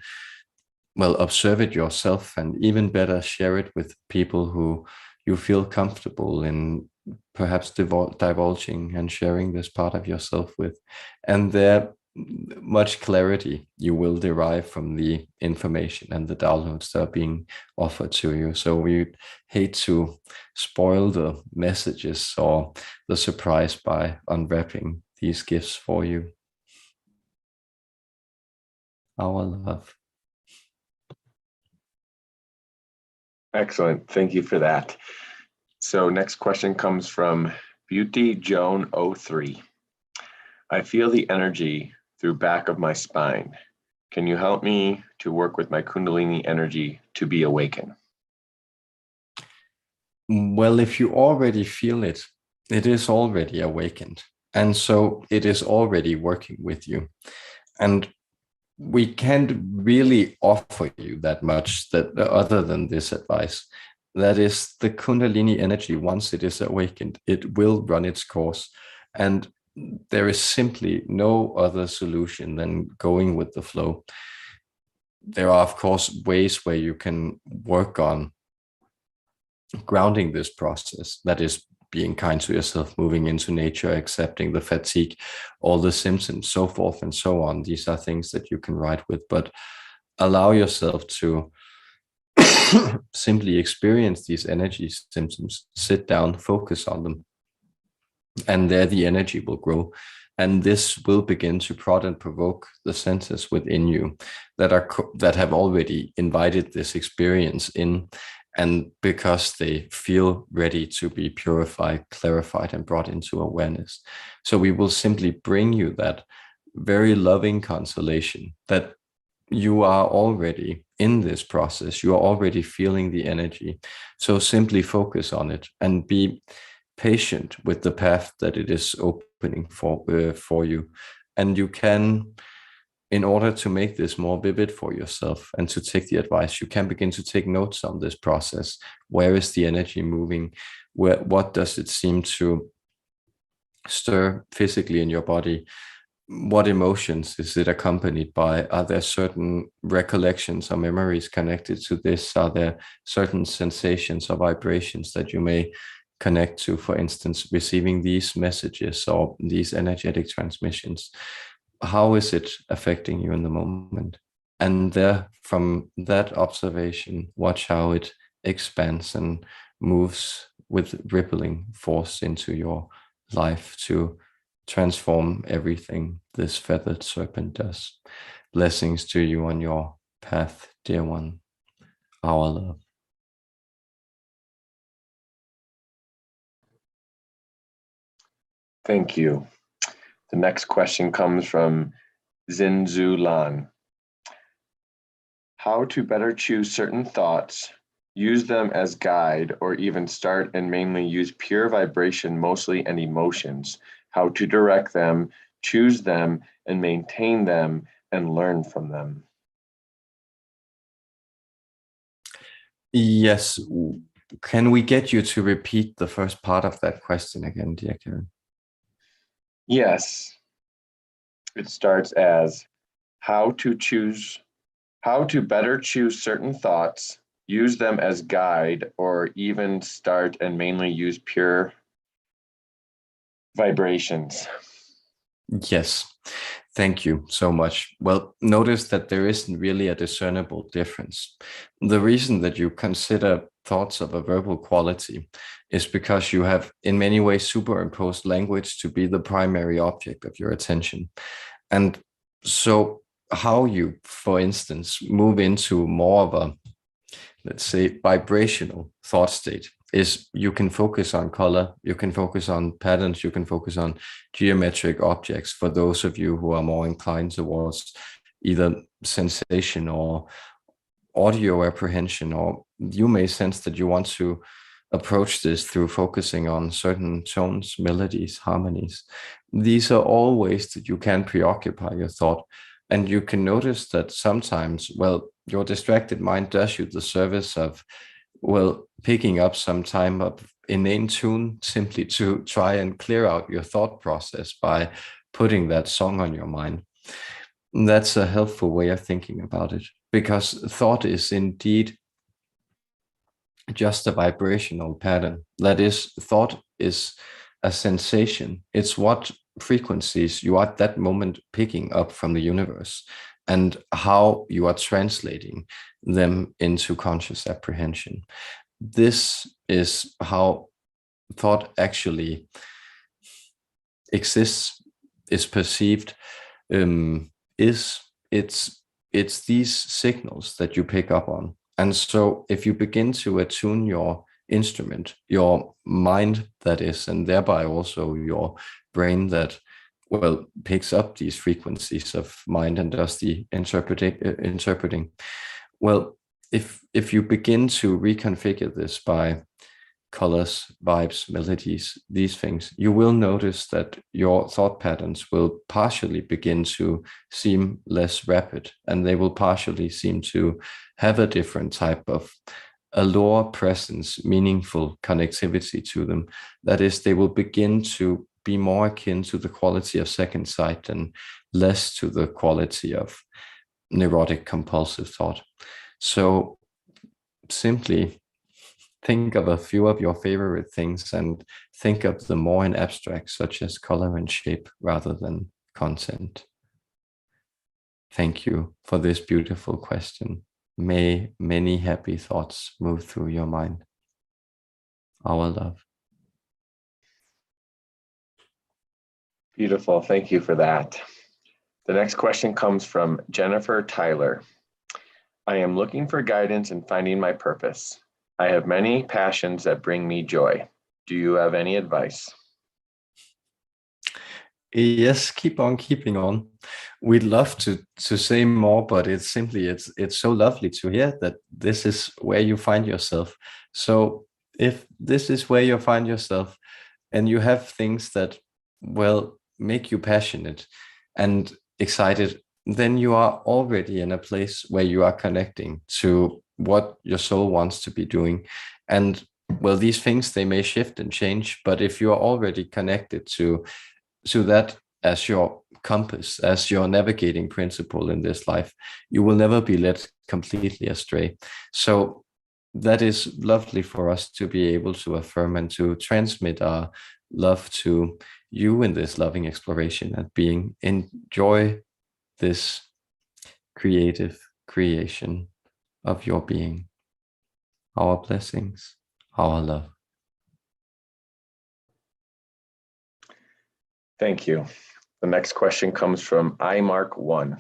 well, observe it yourself, and even better, share it with people who you feel comfortable in perhaps divulging and sharing this part of yourself with. And there, much clarity you will derive from the information and the downloads that are being offered to you. So we hate to spoil the messages or the surprise by unwrapping these gifts for you. Our love. Excellent. Thank you for that. So next question comes from Beauty Joan 03. I feel the energy through back of my spine. Can you help me to work with my Kundalini energy to be awakened? Well, if you already feel it, it is already awakened. And so it is already working with you. And we can't really offer you that much that other than this advice. That is, the Kundalini energy, once it is awakened, it will run its course. And there is simply no other solution than going with the flow. There are, of course, ways where you can work on grounding this process. That is, being kind to yourself, moving into nature, accepting the fatigue, all the symptoms, so forth and so on. These are things that you can ride with, but allow yourself to simply experience these energy symptoms, sit down, focus on them, and there the energy will grow. And this will begin to prod and provoke the senses within you that have already invited this experience in, and because they feel ready to be purified, clarified, and brought into awareness. So we will simply bring you that very loving consolation that you are already in this process. You are already feeling the energy. So simply focus on it and be patient with the path that it is opening for you. And you can, in order to make this more vivid for yourself and to take the advice, you can begin to take notes on this process. Where is the energy moving? What does it seem to stir physically in your body? What emotions is it accompanied by? Are there certain recollections or memories connected to this? Are there certain sensations or vibrations that you may connect to, for instance, receiving these messages or these energetic transmissions? How is it affecting you in the moment? And there, from that observation, watch how it expands and moves with rippling force into your life to transform everything this feathered serpent does. Blessings to you on your path, dear one. Our love. Thank you. The next question comes from Zinzu Lan. How to better choose certain thoughts, use them as guide, or even start and mainly use pure vibration mostly and emotions. How to direct them, choose them, and maintain them, and learn from them. Yes. Can we get you to repeat the first part of that question again, dear Karen? Yes. It starts as how to better choose certain thoughts, use them as guide, or even start and mainly use pure vibrations. Yes. Thank you so much. Well, notice that there isn't really a discernible difference. The reason that you consider thoughts of a verbal quality is because you have in many ways superimposed language to be the primary object of your attention. And so how you, for instance, move into more of a, let's say, vibrational thought state is you can focus on color, you can focus on patterns, you can focus on geometric objects for those of you who are more inclined towards either sensation or audio apprehension, or you may sense that you want to approach this through focusing on certain tones, melodies, harmonies. These are all ways that you can preoccupy your thought. And you can notice that sometimes, well, your distracted mind does you the service of, well, picking up some time of inane tune simply to try and clear out your thought process by putting that song on your mind. And that's a helpful way of thinking about it, because thought is indeed just a vibrational pattern. That is, thought is a sensation. It's what frequencies you are at that moment picking up from the universe and how you are translating them into conscious apprehension. This is how thought actually exists, is perceived, it's these signals that you pick up on. And so if you begin to attune your instrument, your mind, that is, and thereby also your brain that, well, picks up these frequencies of mind and does the interpreting. Well, if you begin to reconfigure this by colors, vibes, melodies, these things, you will notice that your thought patterns will partially begin to seem less rapid, and they will partially seem to have a different type of allure, presence, meaningful connectivity to them. That is, they will begin to be more akin to the quality of second sight and less to the quality of neurotic compulsive thought. So simply think of a few of your favorite things and think of them more in abstract, such as color and shape, rather than content. Thank you for this beautiful question. May many happy thoughts move through your mind. Our love. Beautiful. Thank you for that. The next question comes from Jennifer Tyler. I am looking for guidance in finding my purpose. I have many passions that bring me joy. Do you have any advice? Yes, keep on keeping on. We'd love to say more, but it's so lovely to hear that this is where you find yourself. So if this is where you find yourself and you have things that, well, make you passionate and excited, then you are already in a place where you are connecting to what your soul wants to be doing. And well, these things, they may shift and change, but if you are already connected to that as your compass, as your navigating principle in this life, you will never be led completely astray. So that is lovely for us to be able to affirm and to transmit our love to you in this loving exploration and being. Enjoy this creative creation of your being. Our blessings, our love. Thank you. The next question comes from iMark1.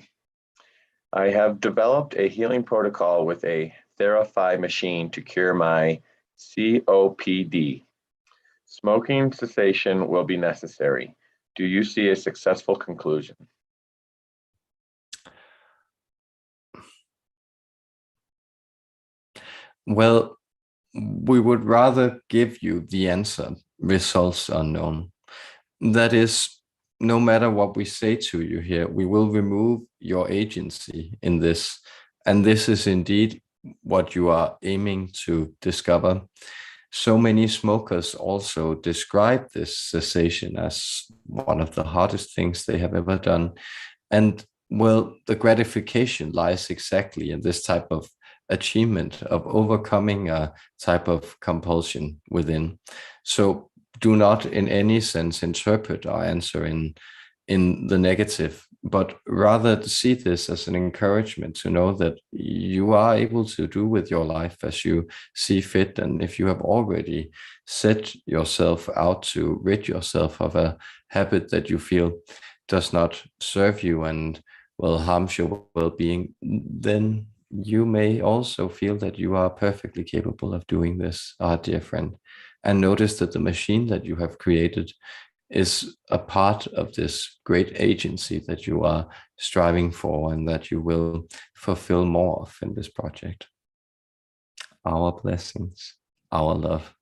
I have developed a healing protocol with a Therapy machine to cure my COPD. Smoking cessation will be necessary. Do you see a successful conclusion? Well, we would rather give you the answer, results unknown. That is, no matter what we say to you here, we will remove your agency in this. And this is indeed what you are aiming to discover. So many smokers also describe this cessation as one of the hardest things they have ever done. And well, the gratification lies exactly in this type of achievement of overcoming a type of compulsion within. So do not in any sense interpret our answer in the negative. but rather to see this as an encouragement to know that you are able to do with your life as you see fit. And if you have already set yourself out to rid yourself of a habit that you feel does not serve you and will harms your well-being, then you may also feel that you are perfectly capable of doing this, our dear friend. And notice that the machine that you have created is a part of this great agency that you are striving for and that you will fulfill more of in this project. Our blessings, our love.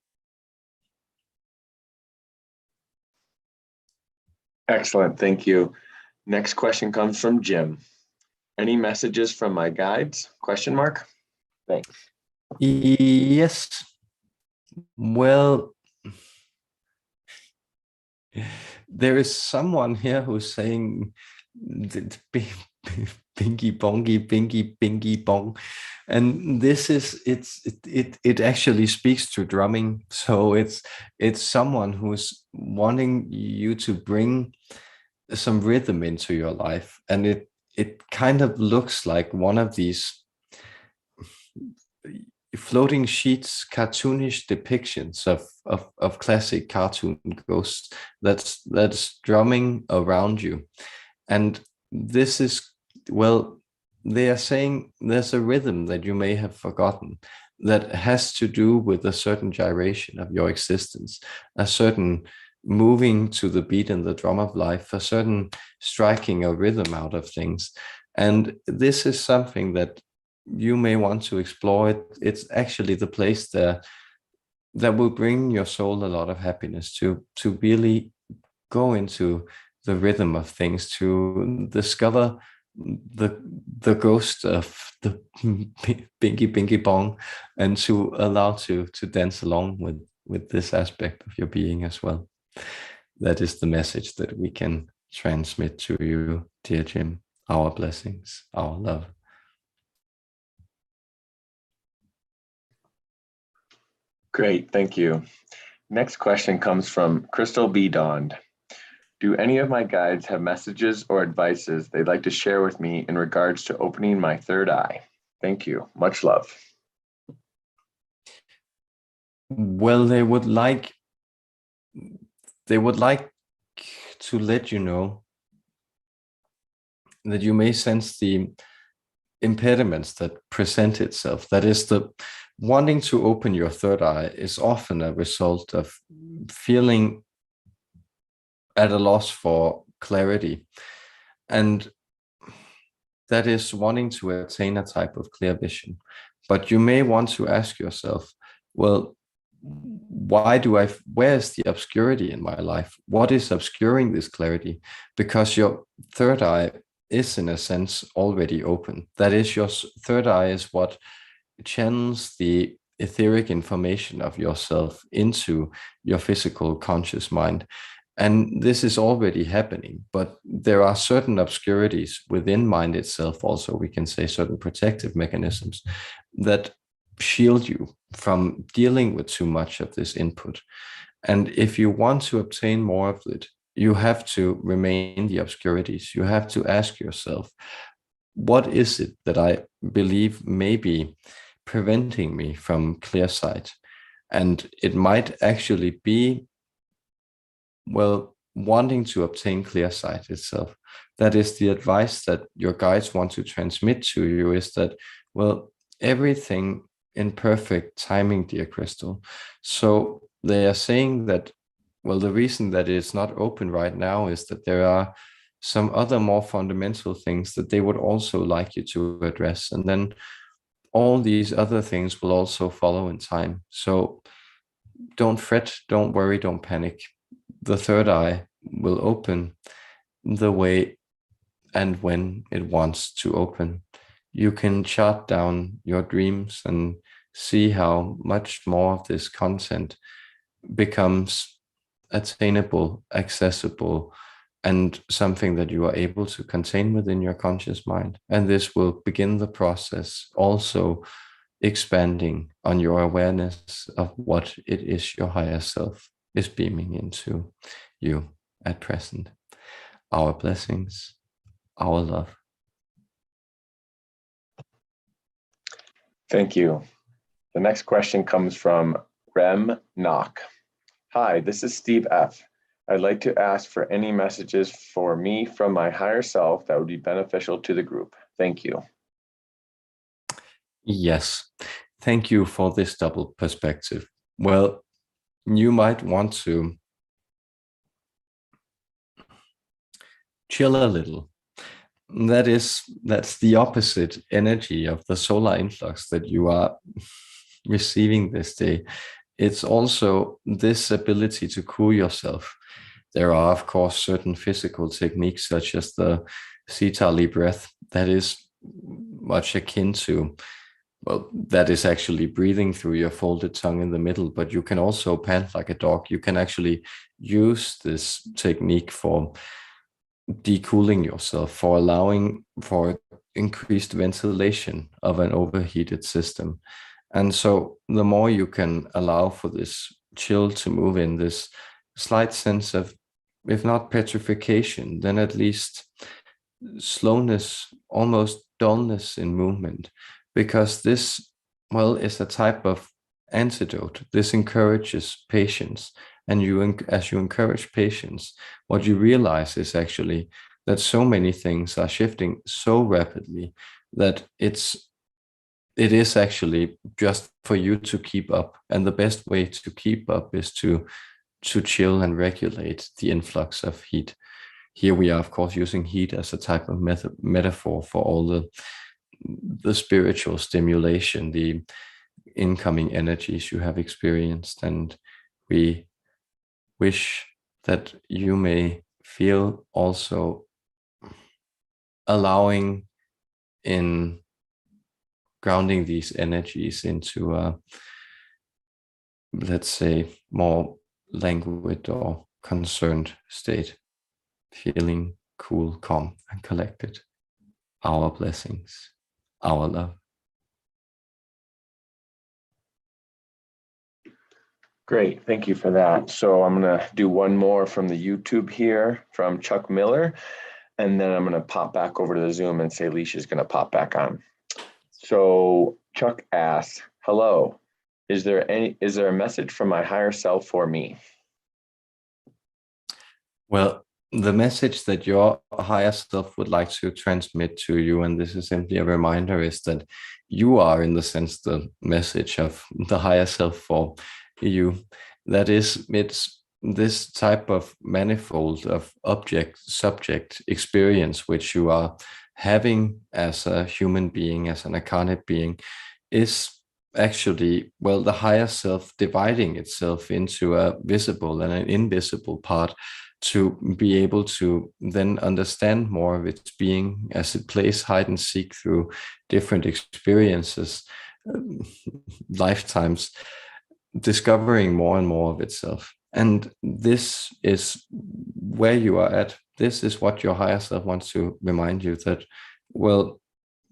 Excellent, thank you. Next question comes from Jim. Any messages from my guides? Question mark. Thanks. Yes. Well, there is someone here who's saying bingy bongy, bingy bong, and this is it actually speaks to drumming. So it's someone who's wanting you to bring some rhythm into your life, and it kind of looks like one of these floating sheets, cartoonish depictions of classic cartoon ghosts that's drumming around you. And this is, well, they are saying there's a rhythm that you may have forgotten that has to do with a certain gyration of your existence, a certain moving to the beat and the drum of life, a certain striking a rhythm out of things. And this is something that you may want to explore. It's actually the place that will bring your soul a lot of happiness, to really go into the rhythm of things, to discover the ghost of the bingy bong, and to allow to dance along with this aspect of your being as well. That is the message that we can transmit to you, dear Jim. Our blessings, our love. Great, thank you. Next question comes from Crystal B. Dond. Do any of my guides have messages or advices they'd like to share with me in regards to opening my third eye? Thank you. Much love. Well, they would like to let you know that you may sense the impediments that present itself. That is, the wanting to open your third eye is often a result of feeling at a loss for clarity, and that is wanting to attain a type of clear vision. But you may want to ask yourself, well, where is the obscurity in my life? What is obscuring this clarity? Because your third eye is, in a sense, already open. That is, your third eye is what channels the etheric information of yourself into your physical conscious mind. And this is already happening, but there are certain obscurities within mind itself also, we can say certain protective mechanisms that shield you from dealing with too much of this input. And if you want to obtain more of it, you have to remain the obscurities. You have to ask yourself, what is it that I believe may be preventing me from clear sight? And it might actually be, well, wanting to obtain clear sight itself. That is the advice that your guides want to transmit to you, is that, well, everything in perfect timing, dear Crystal. So they are saying that, well, the reason that it's not open right now is that there are some other more fundamental things that they would also like you to address. And then all these other things will also follow in time. So don't fret, don't worry, don't panic. The third eye will open the way and when it wants to open. You can chart down your dreams and see how much more of this content becomes attainable, accessible, and something that you are able to contain within your conscious mind. And this will begin the process also expanding on your awareness of what it is your higher self is beaming into you at present. Our blessings, our love. Thank you. The next question comes from Rem Knock. Hi, this is Steve F. I'd like to ask for any messages for me from my higher self that would be beneficial to the group. Thank you. Yes, thank you for this double perspective. Well, you might want to chill a little. That's the opposite energy of the solar influx that you are receiving this day. It's also this ability to cool yourself. There are, of course, certain physical techniques such as the Sitali breath that is much akin to, well, that is actually breathing through your folded tongue in the middle, but you can also pant like a dog. You can actually use this technique for decooling yourself, for allowing for increased ventilation of an overheated system. And so the more you can allow for this chill to move in, this slight sense of, if not petrification, then at least slowness, almost dullness in movement, because this, well, is a type of antidote. This encourages patience. And as you encourage patience, what you realize is actually that so many things are shifting so rapidly that it is actually just for you to keep up. And the best way to keep up is to chill and regulate the influx of heat. Here we are, of course, using heat as a type of metaphor for all the spiritual stimulation, the incoming energies you have experienced. And we wish that you may feel also allowing in grounding these energies into a, let's say, more languid or concerned state, feeling cool, calm, and collected. Our blessings, our love. Great, thank you for that. So I'm gonna do one more from the YouTube here from Chuck Miller, and then I'm gonna pop back over to the Zoom and say Leisha's gonna pop back on. So Chuck asks, hello, is there a message from my higher self for me? Well, the message that your higher self would like to transmit to you, and this is simply a reminder, is that you are, in the sense, the message of the higher self for you. That is, it's this type of manifold of object-subject experience which you are having as a human being, as an incarnate being, is actually, well, the higher self dividing itself into a visible and an invisible part to be able to then understand more of its being as it plays hide and seek through different experiences, lifetimes, discovering more and more of itself. And this is where you are at. This is what your higher self wants to remind you, that, well,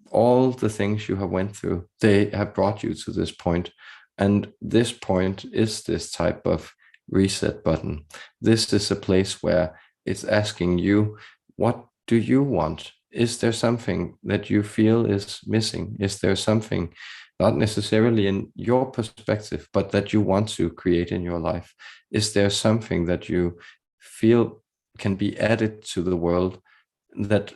all the things you have went through, they have brought you to this point. And this point is this type of reset button. This is a place where it's asking you, what do you want? Is there something that you feel is missing? Is there something, not necessarily in your perspective, but that you want to create in your life? Is there something that you feel can be added to the world that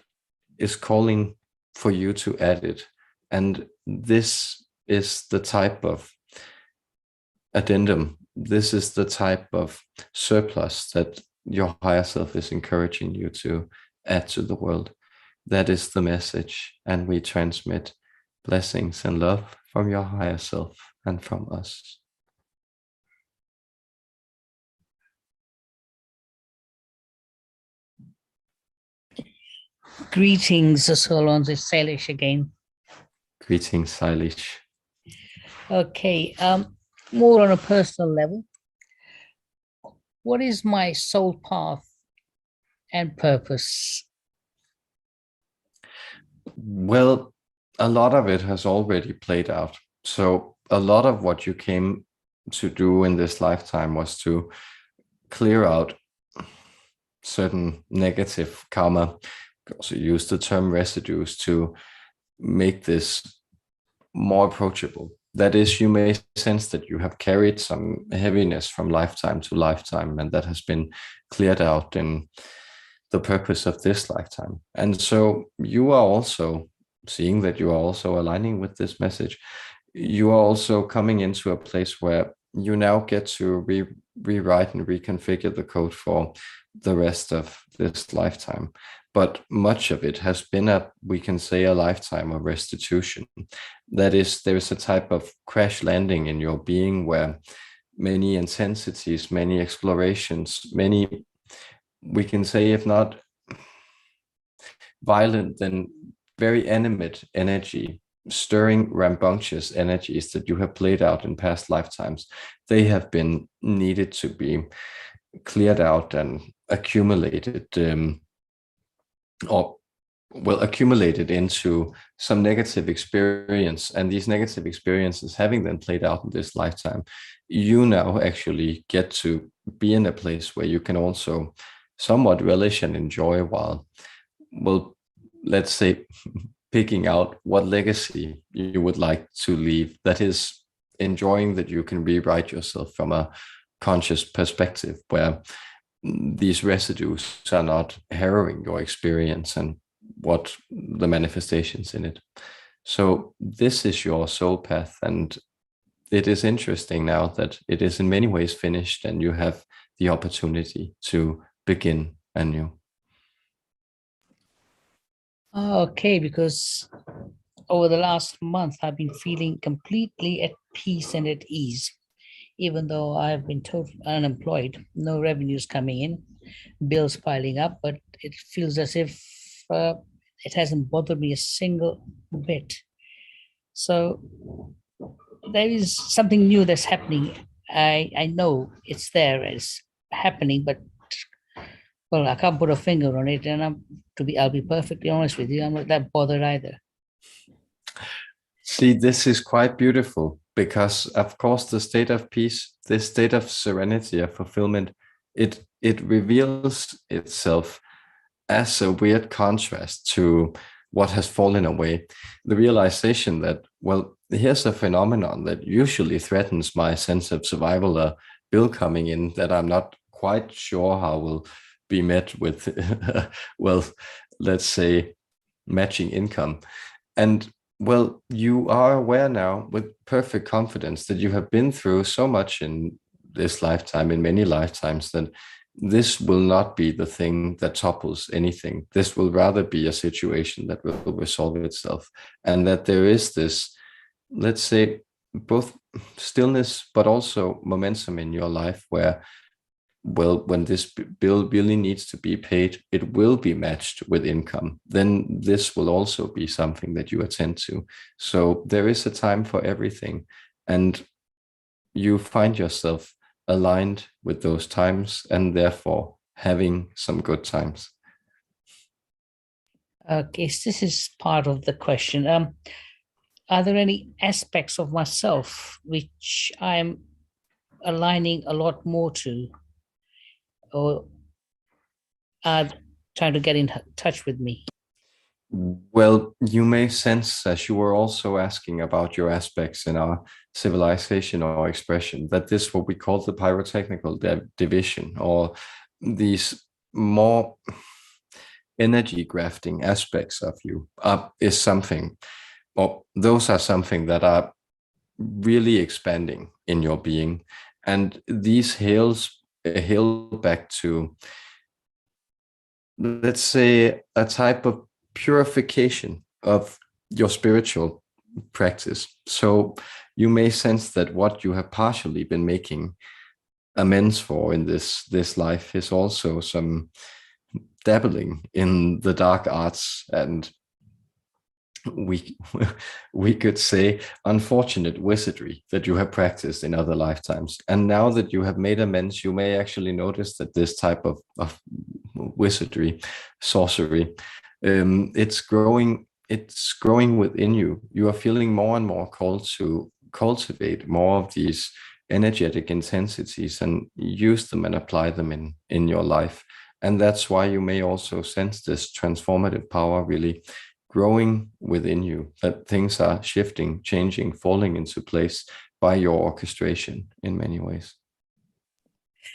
is calling for you to add it? And this is the type of addendum. This is the type of surplus that your higher self is encouraging you to add to the world. That is the message, and we transmit blessings and love from your higher self and from us. Greetings, Solons. It's Salish again. Greetings, Salish. Okay, more on a personal level. What is my soul path and purpose? Well, a lot of it has already played out. So a lot of what you came to do in this lifetime was to clear out certain negative karma, also use the term residues to make this more approachable. That is, you may sense that you have carried some heaviness from lifetime to lifetime, and that has been cleared out in the purpose of this lifetime. And so you are also seeing that you are also aligning with this message. You are also coming into a place where you now get to rewrite and reconfigure the code for the rest of this lifetime. But much of it has been we can say, a lifetime of restitution. That is, there's a type of crash landing in your being where many intensities, many explorations, many, we can say, if not violent, then very animate energy, stirring rambunctious energies that you have played out in past lifetimes, they have been needed to be cleared out and accumulated, accumulated into some negative experience. And these negative experiences, having them played out in this lifetime, you now actually get to be in a place where you can also somewhat relish and enjoy while, well, let's say, picking out what legacy you would like to leave. That is, enjoying that you can rewrite yourself from a conscious perspective where these residues are not harrowing your experience and what the manifestations in it. So this is your soul path, and it is interesting now that it is in many ways finished and you have the opportunity to begin anew. Okay, because over the last month, I've been feeling completely at peace and at ease, even though I've been totally unemployed, no revenues coming in, bills piling up, but it feels as if it hasn't bothered me a single bit. So there is something new that's happening. I know it's there, it's happening, but well, I can't put a finger on it, and I'll be perfectly honest with you, I'm not that bothered either. See, this is quite beautiful because, of course, the state of peace, this state of serenity, of fulfillment, it reveals itself as a weird contrast to what has fallen away. The realization that, well, here's a phenomenon that usually threatens my sense of survival, a bill coming in that I'm not quite sure how will be met with, well, let's say, matching income. And well, you are aware now with perfect confidence that you have been through so much in this lifetime, in many lifetimes, that this will not be the thing that topples anything. This will rather be a situation that will resolve itself. And that there is this, let's say, both stillness, but also momentum in your life where, well, when this bill really needs to be paid, it will be matched with income. Then this will also be something that you attend to. So there is a time for everything. And you find yourself aligned with those times and therefore having some good times. Okay, so this is part of the question. Are there any aspects of myself which I'm aligning a lot more to, or are trying to get in touch with me? Well, you may sense, as you were also asking about your aspects in our civilization or expression, that this, what we call the pyrotechnical division, or these more energy grafting aspects of you, is something, or those are something that are really expanding in your being. And these hail back to, let's say, a type of purification of your spiritual practice. So you may sense that what you have partially been making amends for in this life is also some dabbling in the dark arts, and we could say unfortunate wizardry that you have practiced in other lifetimes. And now that you have made amends, you may actually notice that this type of wizardry, sorcery, it's growing within you. You are feeling more and more called to cultivate more of these energetic intensities and use them and apply them in your life. And that's why you may also sense this transformative power really growing within you, that things are shifting, changing, falling into place by your orchestration in many ways.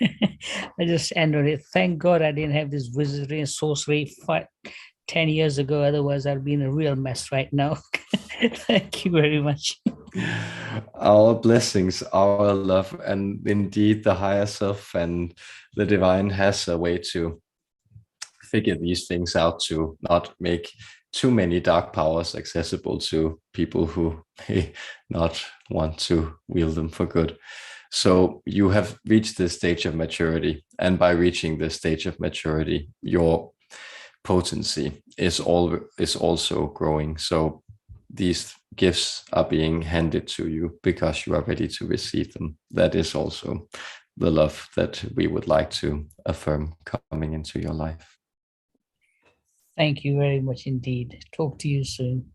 I just ended it. Thank God I didn't have this wizardry and sorcery 10 years ago. Otherwise, I'd be in a real mess right now. Thank you very much. Our blessings, our love, and indeed the higher self and the divine has a way to figure these things out to not make too many dark powers accessible to people who may not want to wield them for good. So you have reached this stage of maturity, and by reaching this stage of maturity, your potency is also growing. So these gifts are being handed to you because you are ready to receive them. That is also the love that we would like to affirm coming into your life. Thank you very much indeed. Talk to you soon.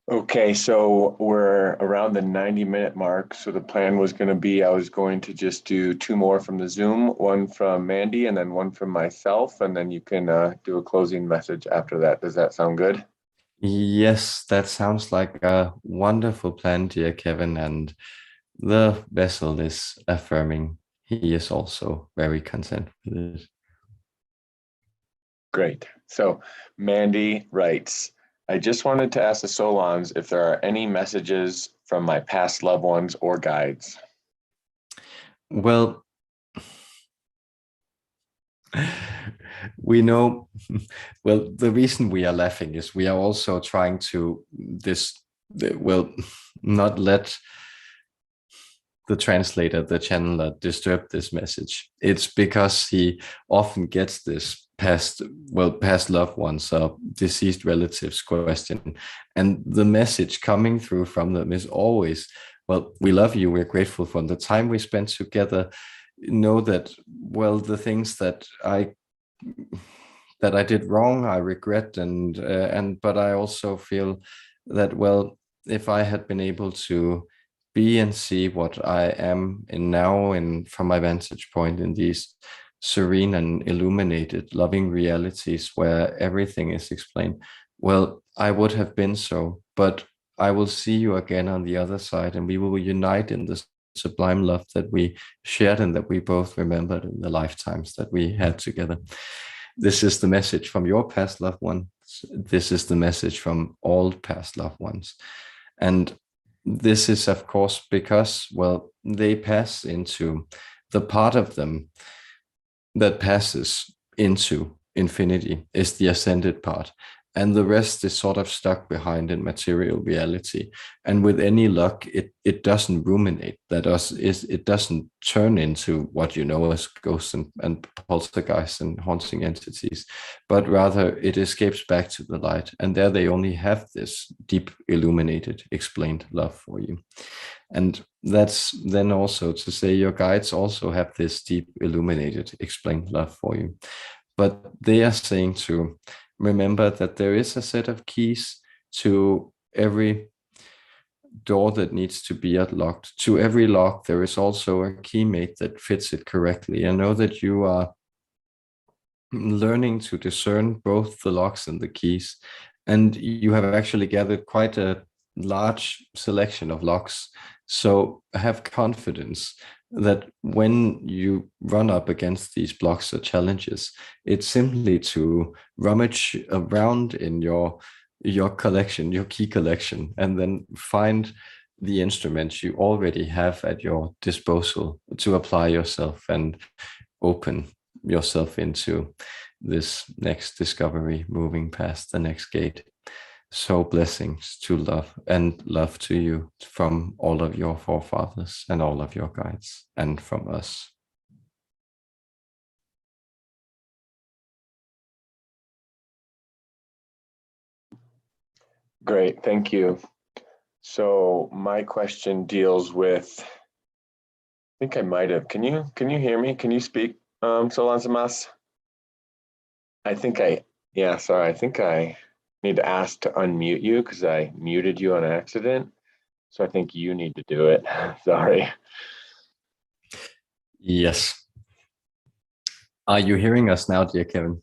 Okay, so we're around the 90-minute mark. So the plan was going to be I was going to just do 2 more from the Zoom, one from Mandy and then one from myself, and then you can do a closing message after that. Does that sound good? Yes, that sounds like a wonderful plan, dear Kevin. And the vessel is affirming he is also very content with it. Great. So Mandy writes, I just wanted to ask the Solons if there are any messages from my past loved ones or guides. Well, we know, well, the reason we are laughing is we are also trying to not let the translator, the channeler, disturb this message. It's because he often gets this past loved ones or deceased relatives question. And the message coming through from them is always, well, we love you. We're grateful for the time we spent together. Know that, well, the things that I did wrong, I regret, but I also feel that, well, if I had been able to be and see what I am in now, and from my vantage point in these serene and illuminated, loving realities where everything is explained, well, I would have been so. But I will see you again on the other side, and we will unite in this sublime love that we shared and that we both remembered in the lifetimes that we had together. This is the message from your past loved ones. This is the message from all past loved ones. And this is, of course, because, well, they pass into the part of them that passes into infinity is the ascended part. And the rest is sort of stuck behind in material reality. And with any luck, it doesn't ruminate. It doesn't turn into what you know as ghosts and poltergeists and haunting entities, but rather it escapes back to the light. And there they only have this deep, illuminated, explained love for you. And that's then also to say your guides also have this deep, illuminated, explained love for you. But they are saying to remember that there is a set of keys to every door that needs to be unlocked. To every lock, there is also a keymate that fits it correctly. I know that you are learning to discern both the locks and the keys, and you have actually gathered quite a large selection of locks. So have confidence that when you run up against these blocks or challenges, it's simply to rummage around in your collection, your key collection, and then find the instruments you already have at your disposal to apply yourself and open yourself into this next discovery, moving past the next gate. So blessings to love and love to you from all of your forefathers and all of your guides and from us. Great, thank you. So my question deals with, I think I might have, can you hear me? Can you speak, Solons Mas? I think I need to ask to unmute you because I muted you on accident. So I think you need to do it. Sorry. Yes. Are you hearing us now, dear Kevin?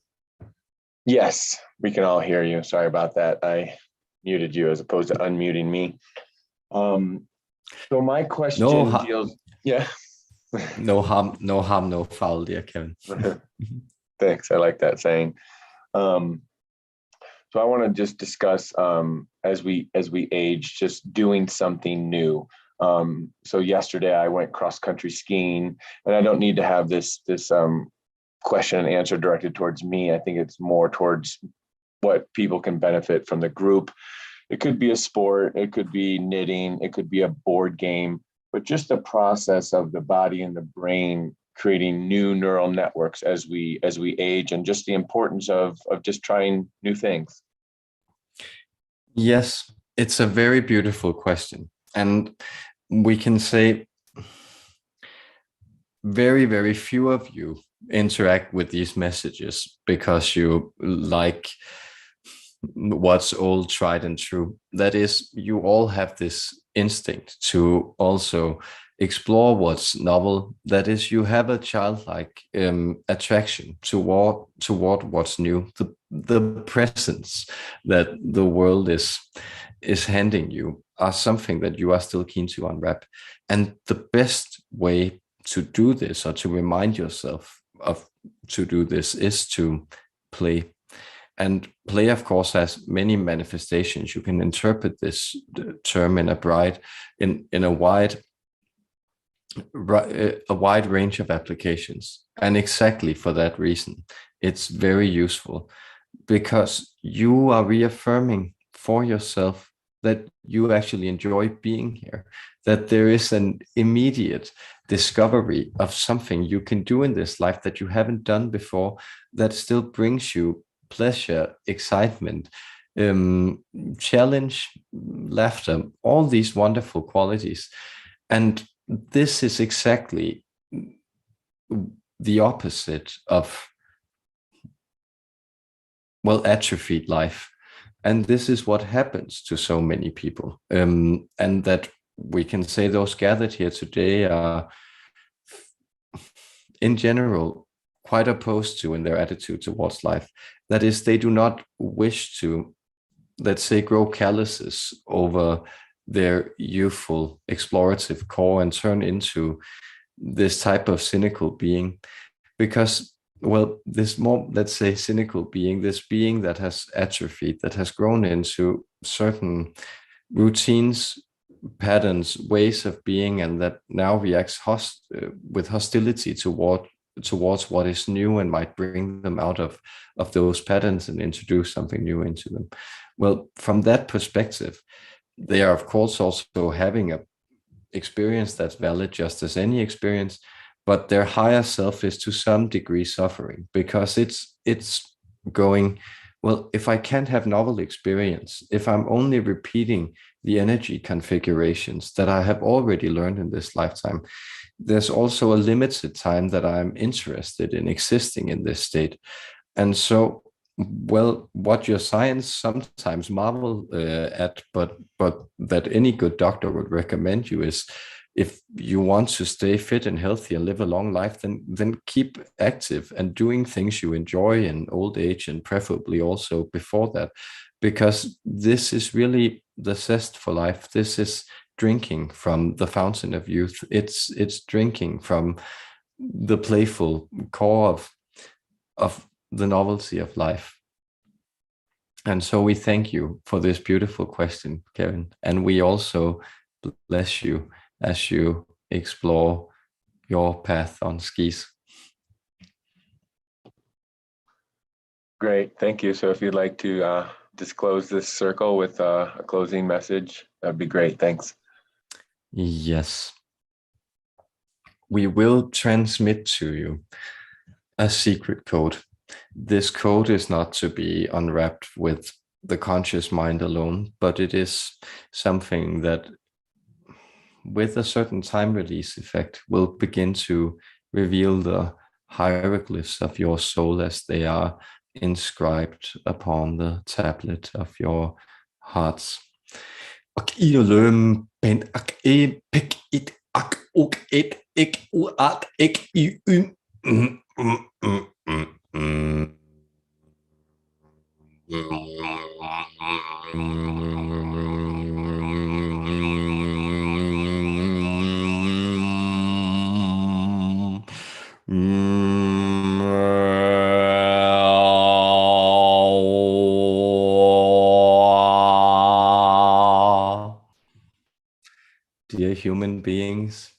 Yes, we can all hear you. Sorry about that. I muted you as opposed to unmuting me. So my question deals. Yeah. No harm, no foul, dear Kevin. Thanks. I like that saying. So I want to just discuss as we age, just doing something new. So yesterday I went cross country skiing, and I don't need to have this question and answer directed towards me. I think it's more towards what people can benefit from the group. It could be a sport, it could be knitting, it could be a board game, but just the process of the body and the brain creating new neural networks as we age, and just the importance of just trying new things. Yes, it's a very beautiful question. And we can say very, very few of you interact with these messages because you like what's old, tried and true. That is, you all have this instinct to also explore what's novel. That is, you have a childlike attraction toward what's new, the presents that the world is handing you are something that you are still keen to unwrap. And the best way to do this, or to remind yourself of to do this, is to play. And play, of course, has many manifestations. You can interpret this term in a wide range of applications. And exactly for that reason, it's very useful, because you are reaffirming for yourself that you actually enjoy being here, that there is an immediate discovery of something you can do in this life that you haven't done before, that still brings you pleasure, excitement, challenge, laughter, all these wonderful qualities. And this is exactly the opposite of, well, atrophied life. And this is what happens to so many people. And that we can say those gathered here today are, in general, quite opposed to in their attitude towards life. That is, they do not wish to, let's say, grow calluses over their youthful explorative core and turn into this type of cynical being. Because, well, this more, let's say, cynical being, this being that has atrophied, that has grown into certain routines, patterns, ways of being, and that now reacts with hostility towards what is new and might bring them out of those patterns and introduce something new into them. Well, from that perspective, they are, of course, also having a experience that's valid just as any experience, but their higher self is to some degree suffering, because it's going, well, if I can't have novel experience, if I'm only repeating the energy configurations that I have already learned in this lifetime, there's also a limited time that I'm interested in existing in this state. And so, well, what your science sometimes marvel at, but that any good doctor would recommend you is, if you want to stay fit and healthy and live a long life, then keep active and doing things you enjoy in old age, and preferably also before that, because this is really the zest for life. This is drinking from the fountain of youth. It's drinking from the playful core of the novelty of life. And so we thank you for this beautiful question, Kevin. And we also bless you as you explore your path on skis. Great, thank you. So if you'd like to disclose this circle with a closing message, that'd be great. Thanks. Yes. We will transmit to you a secret code. This code is not to be unwrapped with the conscious mind alone, but it is something that, with a certain time release effect, will begin to reveal the hieroglyphs of your soul as they are inscribed upon the tablet of your hearts. ak, uk, ik, u, ak, ik, i, u. Dear human beings,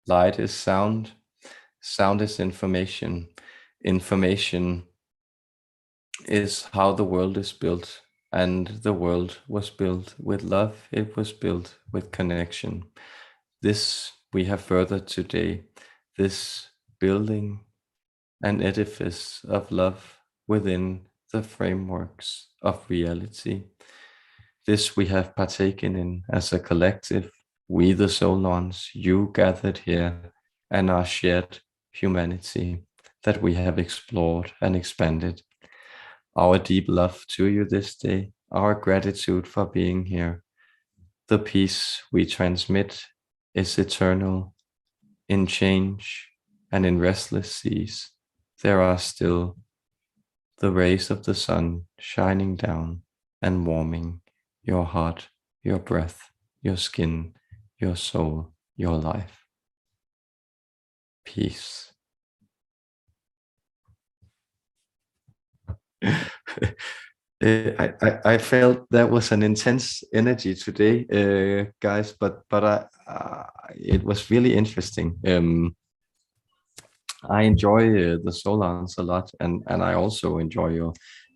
light is sound, sound is information, information is how the world is built, and the world was built with love, it was built with connection. This we have furthered today, this building an edifice of love within the frameworks of reality. This we have partaken in as a collective, we the Solons, you gathered here, and our shared humanity that we have explored and expanded. Our deep love to you this day, our gratitude for being here. The peace we transmit is eternal. In change and in restless seas, there are still the rays of the sun shining down and warming your heart, your breath, your skin, your soul, your life. Peace. I felt that was an intense energy today, guys, but it was really interesting. I enjoy the Solans a lot, and I also enjoy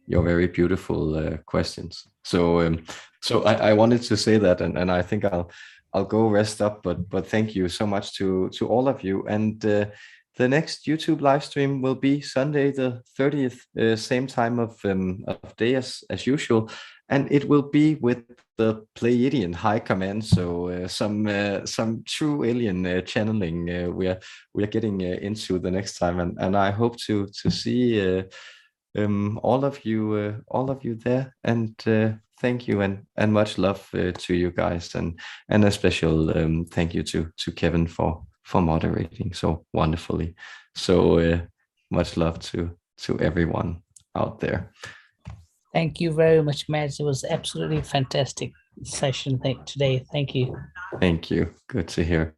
your very beautiful questions. So I wanted to say that, and I think I'll go rest up. But thank you so much to all of you. And the next YouTube live stream will be Sunday the 30th, same time of day as usual, and it will be with the Pleiadian High Command. So some true alien channeling we are getting into the next time, and I hope to see all of you there, and thank you and much love to you guys, and a special thank you to Kevin for moderating so wonderfully. So much love to everyone out there. Thank you very much, Mads. It was absolutely fantastic session today. Thank you. Thank you. Good to hear.